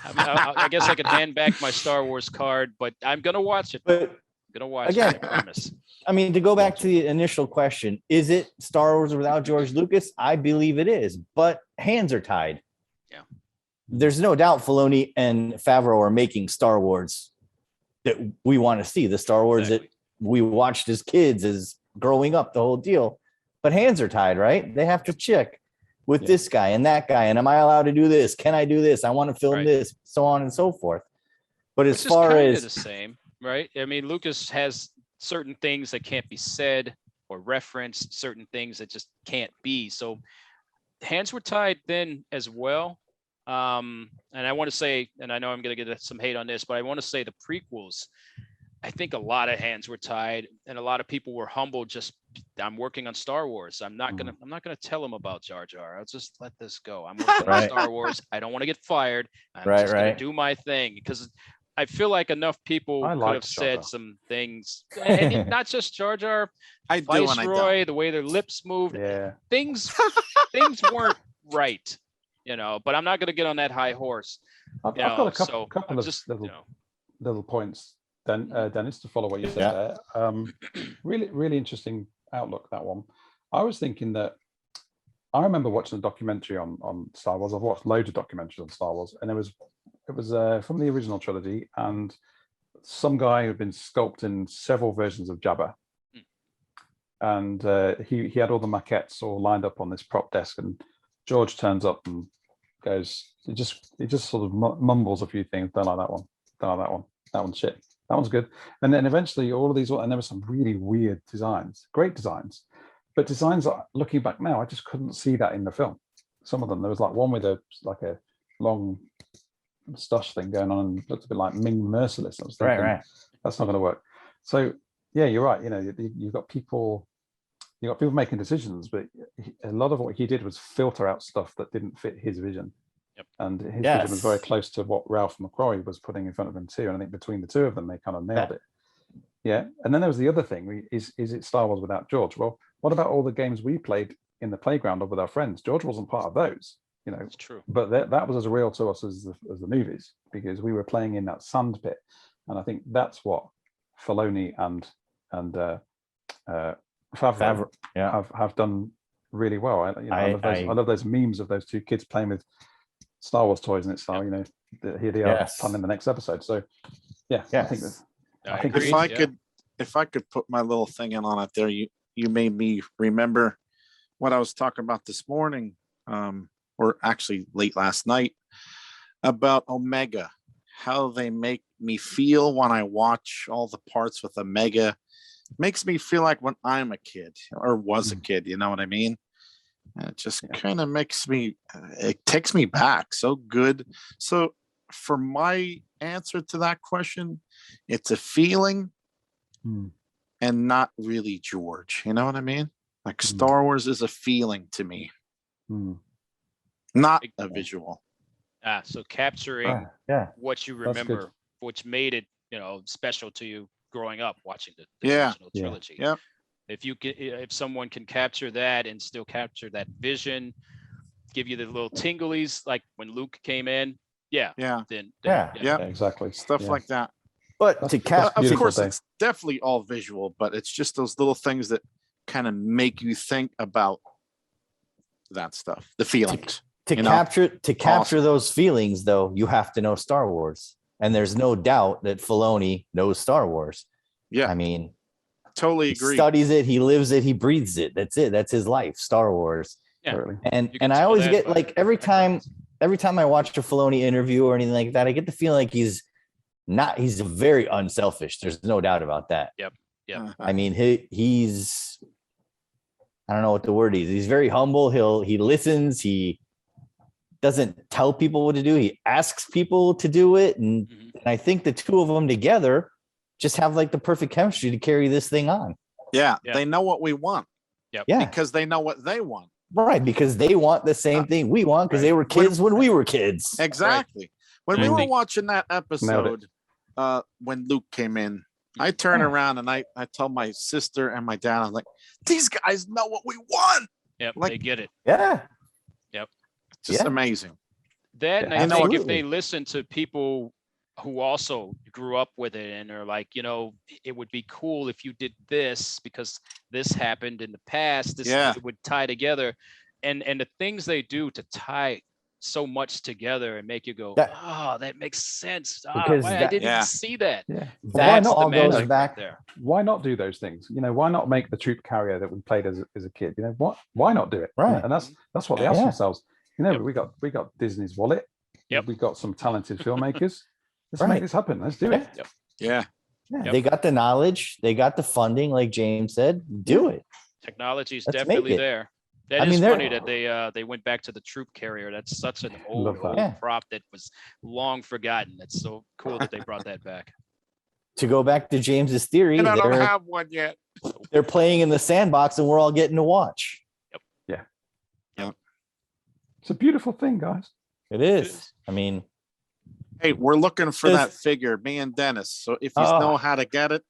I guess I could hand back my Star Wars card, but I'm gonna watch it. But I'm gonna watch again- it. I promise. I mean, to go back to the initial question, is it Star Wars without George Lucas? I believe it is, but hands are tied. Yeah. There's no doubt Filoni and Favreau are making Star Wars that we want to see, the Star Wars Exactly. that we watched as kids, as growing up, the whole deal. But hands are tied, right? They have to check with this guy and that guy. And am I allowed to do this? Can I do this? I want to film Right. this, so on and so forth. But as Which is far kinda as the same, right? I mean, Lucas has certain things that can't be said or referenced, certain things that just can't be. So hands were tied then as well. And I want to say, and I know I'm going to get some hate on this, but I want to say the prequels, I think a lot of hands were tied and a lot of people were humbled. Just I'm working on Star Wars. I'm not gonna tell them about Jar Jar. I'll just let this go. I'm working on Right. Star Wars. I don't want to get fired. I'm Right, just gonna right. do my thing because I feel like enough people I could like have Jar said Jar. some things, and not just Jar Jar, I do and I don't. Viceroy, the way their lips moved, Yeah. things weren't right, But I'm not gonna get on that high horse. I've You got know, a couple, so couple I'm of just, little points, Dennis, to follow what you said Yeah. there. Really, really interesting outlook, that one. I was thinking that I remember watching a documentary on Star Wars. I've watched loads of documentaries on Star Wars, and it was from the original trilogy, and some guy who'd been sculpting several versions of Jabba. And he had all the maquettes all lined up on this prop desk, and George turns up and goes, he just sort of mumbles a few things. Don't like that one. Don't like that one. That one's shit. That one's good. And then eventually all of these, and there were some really weird designs, great designs, but designs that, looking back now, I just couldn't see that in the film. Some of them, there was like one with a long moustache thing going on, and looked a bit like Ming Merciless. I was thinking, right. that's not going to work. So yeah, you're right. You've got people making decisions, but a lot of what he did was filter out stuff that didn't fit his vision. Yep. And his Yes. vision was very close to what Ralph McQuarrie was putting in front of him too. And I think between the two of them, they kind of nailed it. Yeah. And then there was the other thing: is it Star Wars without George? Well, what about all the games we played in the playground or with our friends. George wasn't part of those, you know. It's true. But that was as real to us as the movies, because we were playing in that sand pit, and I think that's what Filoni and Favreau have done really well. I love those memes of those two kids playing with Star Wars toys, and it's like, you know, here they are planning the next episode. So I think that if I could put my little thing in on it there, you made me remember what I was talking about this morning, or actually late last night, about Omega, how they make me feel when I watch all the parts with Omega. Makes me feel like when I'm a kid or was a kid, you know what I mean? And it just kind of makes me, it takes me back so good. So for my answer to that question, it's a feeling and not really George, you know what I mean? Like Star Wars is a feeling to me, not a visual. So capturing what you remember, which made it, you know, special to you growing up watching the original trilogy. Yeah. If someone can capture that and still capture that vision, give you the little tinglies like when Luke came in, then exactly, stuff like that. But to capture, of course, it's definitely all visual, but it's just those little things that kind of make you think about that stuff, the feelings. To capture those feelings, though, you have to know Star Wars, and there's no doubt that Filoni knows Star Wars. Yeah, I mean, totally agree. He studies it, he lives it, he breathes it. That's it. That's his life, Star Wars. Yeah, and I always get like every time I watch a Filoni interview or anything like that, I get the feeling like he's very unselfish. There's no doubt about that. Yep. I mean, he's I don't know what the word is. He's very humble. He listens. He doesn't tell people what to do. He asks people to do it. And I think the two of them together just have like the perfect chemistry to carry this thing on. Yeah. They know what we want. Yeah. Because they know what they want. Right. Because they want the same thing we want, because they were kids when we were kids. Exactly. When we were watching that episode, when Luke came in, I turn around and I tell my sister and my dad, I'm like, these guys know what we want. Yep, like, they get it. Yeah. Yep. Just amazing. That, and I think if they listen to people who also grew up with it and are like, you know, it would be cool if you did this because this happened in the past, this it would tie together. And the things they do to tie so much together and make you go, that makes sense. I didn't even see that. That all goes back there. Why not do those things? You know, why not make the troop carrier that we played as a kid? You know, why not do it? Right. And that's what they ask themselves. You know, we got Disney's wallet. We got some talented filmmakers. Let's make this happen. Let's do it. Yeah. They got the knowledge. They got the funding, like James said. Do it. Technology is definitely there. That is funny that they went back to the troop carrier. That's such an old prop that was long forgotten. That's so cool that they brought that back. To go back to James's theory, and I don't have one yet. They're playing in the sandbox, and we're all getting to watch. Yep. It's a beautiful thing, guys. It is. I mean, hey, we're looking for that figure, me and Dennis. So if you know how to get it,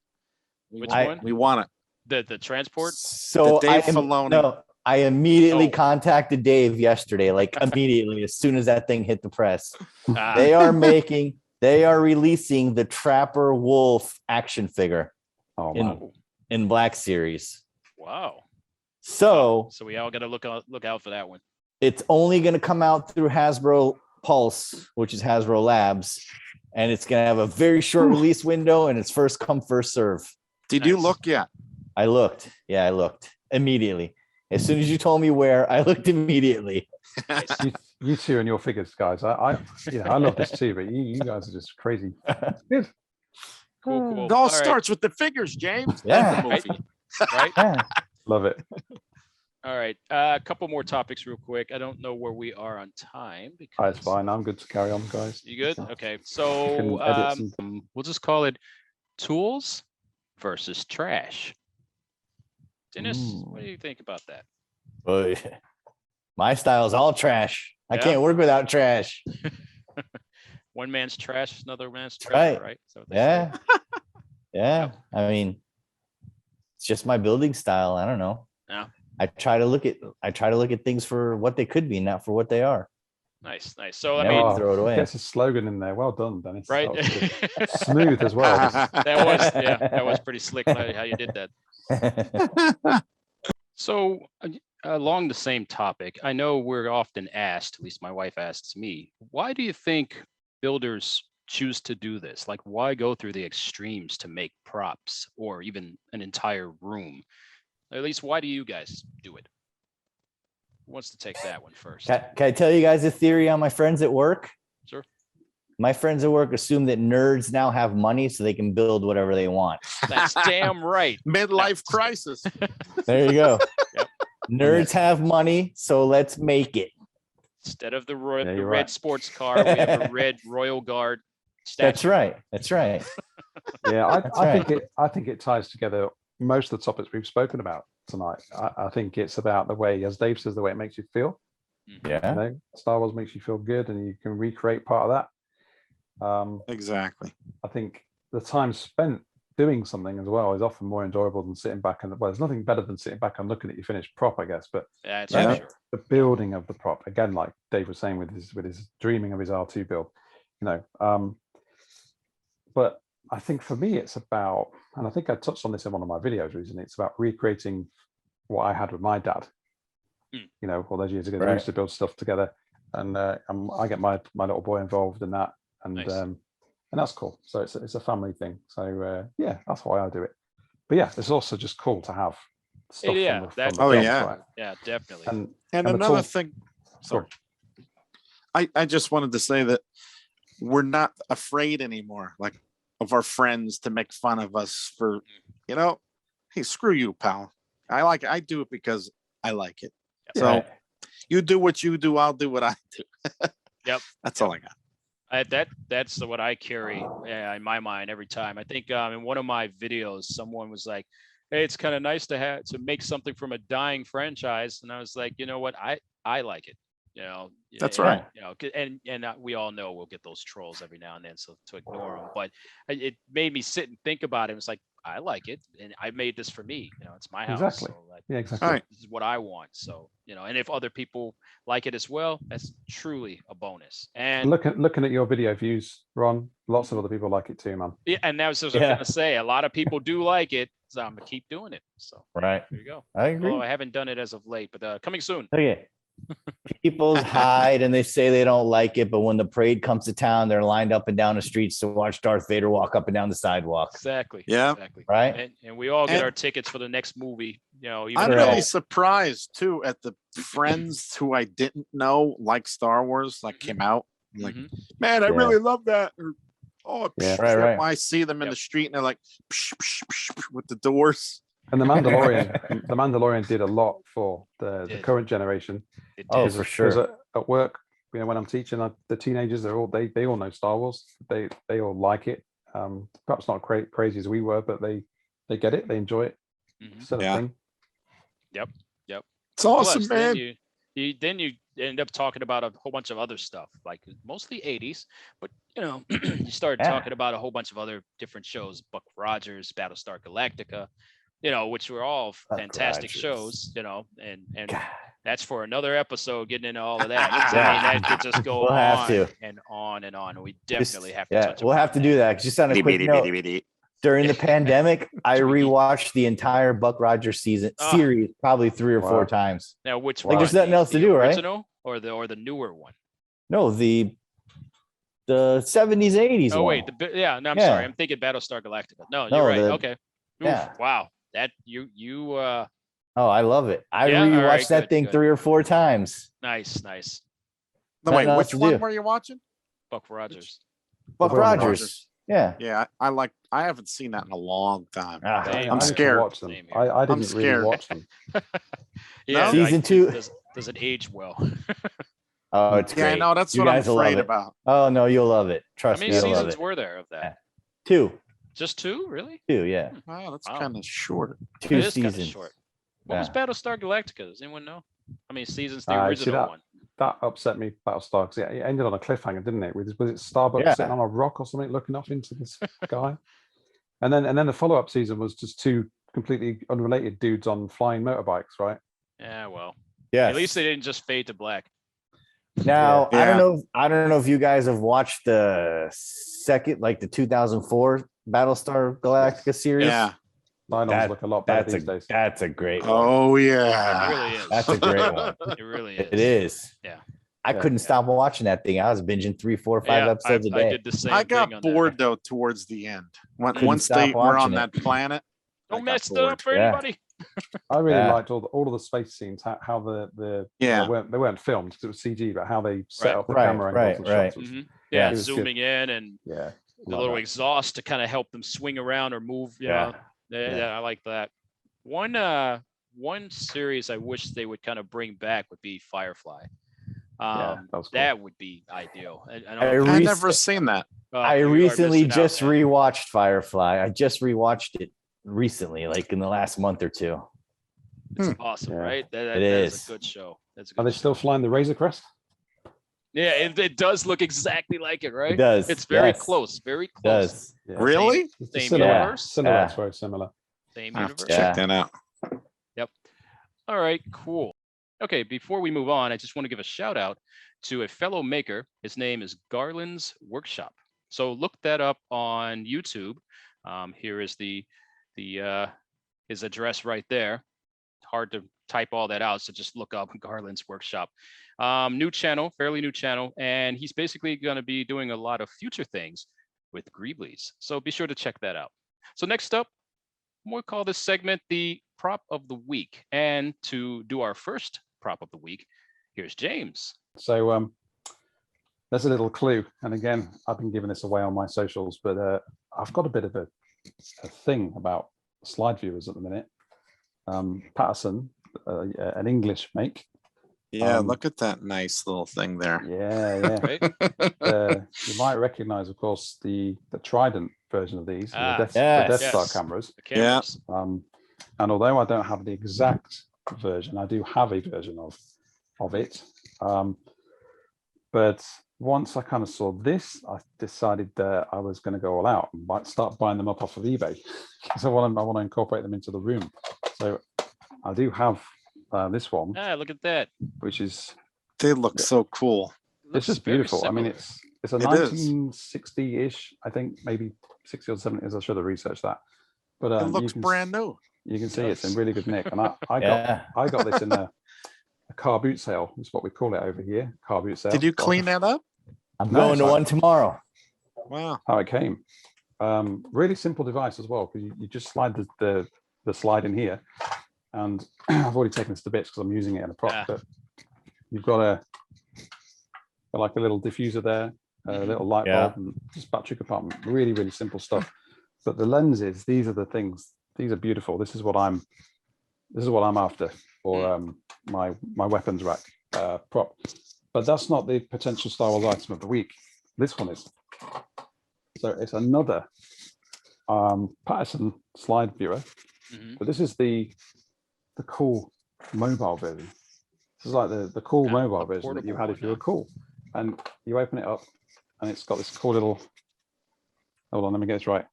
we want it. The transport. So Dave Filoni. I immediately contacted Dave yesterday, like immediately as soon as that thing hit the press. They are releasing the Trapper Wolf action figure in Black Series. Wow. So we all got to look out for that one. It's only going to come out through Hasbro Pulse, which is Hasbro Labs, and it's going to have a very short release window, and it's first come, first serve. Did you look yet? I looked. Yeah, I looked immediately. As soon as you told me where, I looked immediately. You two and your figures, guys. I love this too, but you guys are just crazy. Good. Cool. It all starts with the figures, James. Yeah. Right? Yeah. Love it. All right. A couple more topics real quick. I don't know where we are on time. That's fine. I'm good to carry on, guys. You good? Okay. So we'll just call it tools versus trash. Dennis, what do you think about that? Well, my style is all trash. I can't work without trash. One man's trash is another man's trash, right? So yeah. I mean, it's just my building style. I don't know. Yeah. I try to look at things for what they could be, not for what they are. Nice. So I Never mean, throw it away. Gets a slogan in there. Well done, Dennis. right? That was good. Smooth as well. That was pretty slick how you did that. So along the same topic, I know we're often asked, at least my wife asks me, why do you think builders choose to do this? Like, why go through the extremes to make props or even an entire room? At least, why do you guys do it? Who wants to take that one first? Can I tell you guys a theory on my friends at work? Sure. My friends at work assume that nerds now have money so they can build whatever they want. That's damn right. Midlife crisis. There you go. Yep. Nerds have money, so let's make it. Instead of the Yeah, you're red right. sports car, we have a red Royal Guard statue. That's right. That's right. Yeah, That's I think it ties together most of the topics we've spoken about tonight. I think it's about the way, as Dave says, the way it makes you feel. Yeah. You know, Star Wars makes you feel good, and you can recreate part of that. Exactly. I think the time spent doing something as well is often more enjoyable than sitting back and, well, there's nothing better than sitting back and looking at your finished prop, I guess. But That's Yeah. for sure. the building of the prop, again, like Dave was saying with his dreaming of his R2 build, you know. But I think for me, it's about, and I think I touched on this in one of my videos recently, it's about recreating what I had with my dad. You know, all those years ago, we Right. used to build stuff together, and I get my little boy involved in that, and Nice. and that's cool. So it's a family thing. So yeah, that's why I do it. But yeah, it's also just cool to have stuff Yeah, from that- the Oh, film, yeah. right? Yeah, definitely. And And the another tool- thing, Sorry. I just wanted to say that we're not afraid anymore, like, of our friends to make fun of us for, you know, hey, screw you, pal. I do it because I like it. So Right. you do what you do, I'll do what I do. Yep. That's all I got. That's what I carry in my mind every time. I think in one of my videos, someone was like, "Hey, it's kind of nice to make something from a dying franchise," and I was like, "You know what? I like it. You know, That's and- right. You know, and we all know we'll get those trolls every now and then, so to ignore them. But it made me sit and think about it. It's like I like it, and I made this for me. You know, it's my house. Exactly. So like, Yeah, exactly. All right. this is what I want. So, you know, and if other people like it as well, that's truly a bonus. And Looking at your video views, Ron, lots of other people like it too, man. yeah, and that was what I was Yeah. gonna say. A lot of people do like it, so I'm gonna keep doing it. So Right. there you go. I agree. Although I haven't done it as of late, but coming soon. Okay. People hide and they say they don't like it, but when the parade comes to town, they're lined up and down the streets to watch Darth Vader walk up and down the sidewalk. Exactly. Yeah. Exactly. Right? And we all get And- our tickets for the next movie. You know, even I'm Right. really surprised too at the friends who I didn't know like Star Wars, like came out. Like, Mhm. man, I Yeah. really love that. Or, oh, Yeah. Right, right. I see them in Yep. the street and they're like psh, psh, psh, psh, with the doors. And the Mandalorian did a lot for the Did. current generation. It Oh, did. for Because sure. at work, you know, when I'm teaching the teenagers, they all know Star Wars. They all like it. Perhaps not crazy as we were, but they get it. They enjoy it. Mhm. Sort of Yeah. thing. It's awesome, Plus, then man. you end up talking about a whole bunch of other stuff, like mostly 80s, but you know, you started Yeah. talking about a whole bunch of other different shows, Buck Rogers, Battlestar Galactica, you know, which were all Buck fantastic Rogers. shows, you know, and God. that's for another episode, getting into all of that. 'Cause, Yeah. I mean, that could just go We'll have on to. and on and on. We Just- definitely have to yeah, touch we'll have upon to do that. that. Just on a quick note, during the pandemic, I rewatched the entire Buck Rogers Oh. series probably 3 or 4 Wow. times. Now, which Like, one? there's nothing else to The do, right? original or the newer one? No, the 70s, 80s Oh one. wait, yeah, no, I'm Yeah. sorry, I'm thinking Battlestar Galactica. No, No, you're right. the- Okay. Oof, yeah. Wow. That you Oh, I love it. I Yeah? All rewatched right, that good, thing good. 3 or 4 times. nice. No, wait, Nothing else which to one do. were you watching? Buck Rogers. Buck Buck Rogers. Rogers. Yeah. Yeah, I haven't seen that in a long time. Ah, Same. I I'm need to scared. watch them. Same here. I didn't really scared. watch them. Yeah, Season 2. doesn't age well. Oh, it's Yeah, I great. know. That's You what I'm guys will love afraid it. about. Oh no, you'll love it. How Trust many me, you'll love seasons it. were there of that? 2, Just 2, really? 2, yeah. Wow, that's Wow. kind of short. 2 It is kind of seasons. short. What was Yeah. Battlestar Galactica? Does anyone know? How many seasons the See original that? one? That upset me, Battlestar, because it ended on a cliffhanger, didn't it? Was it Starbucks Yeah. sitting on a rock or something, looking off into the sky? And then the follow-up season was just 2 completely unrelated dudes on flying motorbikes, right? Yeah, well, Yeah. at least they didn't just fade to black. Now Yeah. I don't know if you guys have watched the second, like the 2004 Battlestar Galactica series. Yeah. Nylons look a lot better these days. That's a great one. Oh It yeah. really is. That's a great one. It really is. It is. Yeah. I Yeah. couldn't stop watching that thing. I was binging 3, 4, 5 episodes a day. I did the same I got thing on bored that. though towards the end. Couldn't Once stop they were on watching that it. planet. I Don't got mess it bored. up for Yeah. anybody. I really Yeah. liked all of the space scenes, how the Yeah. they weren't filmed because it was CG, but how they set Right. up the Right, camera angles and right, shots. Was, Mhm. Yeah. Yeah, It was good. zooming in and Yeah, the love little that. exhaust to kind of help them swing around or move. You know? Yeah. Yeah, I like that. One series I wish they would kind of bring back would be Firefly. that was cool. That would be ideal. I don't I know if I Rec- never seen that. I you are recently missing out, just man. rewatched Firefly. I just rewatched it recently, like in the last month or two. It's awesome, Yeah. right? That It is is. a good show. That's a Are good they show. still flying the Razor Crest? Yeah, it does look exactly like it, right? It does. It's very yes, close. Very It close. does. Yeah. Really? It's the Same silhouette. universe? Silhouette's Yeah. very similar. Same I have to universe. Yeah. check that out. All right, cool. Okay, before we move on, I just want to give a shout out to a fellow maker. His name is Garlands Workshop. So look that up on YouTube. Here is the his address right there. Hard to type all that out, so just look up Garlands Workshop. New channel, fairly new channel, and he's basically going to be doing a lot of future things with Greeblies. So be sure to check that out. So next up, we'll call this segment the prop of the week. And to do our first prop of the week, here's James. So there's a little clue, and again, I've been giving this away on my socials, but I've got a bit of a thing about slide viewers at the minute. Patterson, an English make. Yeah, look at that nice little thing there. Yeah. Right? You might recognize, of course, the Trident version of these, Ah, the yes. Death Star Yes. cameras. The cameras. And although I don't have the exact version, I do have a version of it. But once I kind of saw this, I decided that I was going to go all out and start buying them up off of eBay because I want to incorporate them into the room. So I do have this one, Ah, look at that. which is They look so cool. it's Looks just very beautiful. I mean, similar. it's a It is. 1960-ish, I think, maybe 60 or 70s. I should have researched that. But It you looks can brand new. You can see it's in does. really good nick, and I Yeah. got this in a car boot sale. Is what we call it over here. Car boot sale. Did you clean that up? I'm No, going it's to like- one tomorrow. Wow. How it came. Really simple device as well, because you just slide the slide in here, and I've already taken this to bits because I'm using it in a prop. Ah. But you've got like a little diffuser there, a little light Yeah. bulb, and just battery compartment. Really, really simple stuff. But the lenses, these are the things. These are beautiful. This is what I'm after for my weapons rack prop. But that's not the potential Star Wars item of the week. This one is. So it's another Patterson slide viewer, Mhm. but this is the cool mobile version. This is like the cool Ah, mobile a version that you portable had if you one, were cool. And you open it up, and it's got this cool little. Hold on, let me get this right.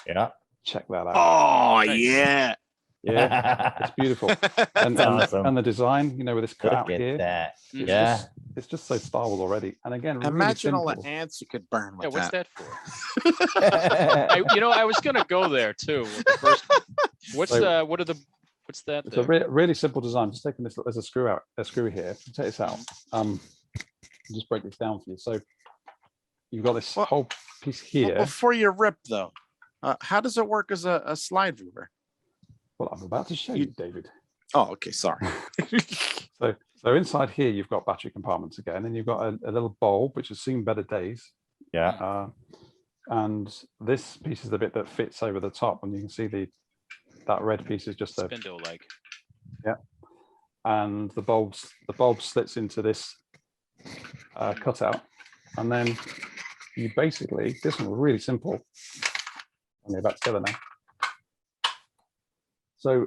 Yeah. Check that out. Oh Nice. yeah. Yeah, it's beautiful. And, That's awesome. and the design, with this cut out Look here, at that. Mhm. Yeah. it's just so Star Wars already. And again, really Imagine all simple. the ants you could burn Yeah, with what's that. that for? I was gonna go there too. With the first one. What's So- what's that? It's a There? really simple design. Just taking this as a screw here. Take this out. Just break this down for you. So you've got this Well- whole piece Well, here. before you rip though, how does it work as a slide viewer? Well, I'm about to show you, David. Oh, okay, sorry. So inside here, you've got battery compartments again, and you've got a little bulb, which has seen better days. Yeah. And this piece is the bit that fits over the top, and you can see that red piece is just a Spindle like. and the bulb slits into this cutout, and then you basically, this one was really simple. I'll go back together now. So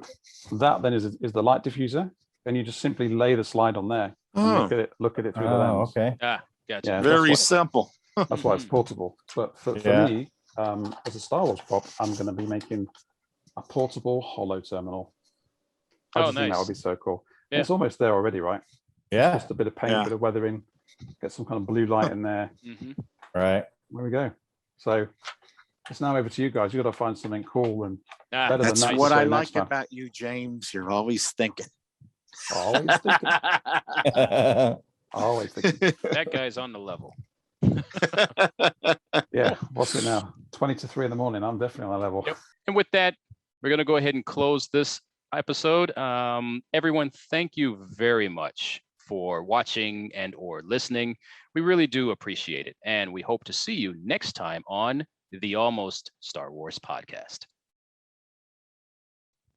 that then is the light diffuser, and you just simply lay the slide on there and Oh, look at it through the Oh, lens. okay. Ah, gotcha. Yeah, very that's simple. that's why it's portable. But for Yeah. me, as a Star Wars prop, I'm going to be making a portable holo terminal. I Oh, just think that nice. would be so cool. Yeah. It's almost there already, right? Yeah. Just a bit of paint, a Yeah. bit of weathering, get some kind of blue light in there. Mhm. Right. There we go. So it's now over to you guys. You got to find something cool and Ah, better than That's that. what to I say like next time. about you, James. You're always thinking. Always thinking. Always thinking. that guy's on the level. Yeah. What's it now? 20 to 3 in the morning. I'm definitely on a level. Yep. And with that, we're going to go ahead and close this episode. Everyone, thank you very much for watching and or listening. We really do appreciate it. And we hope to see you next time on the Almost Star Wars podcast.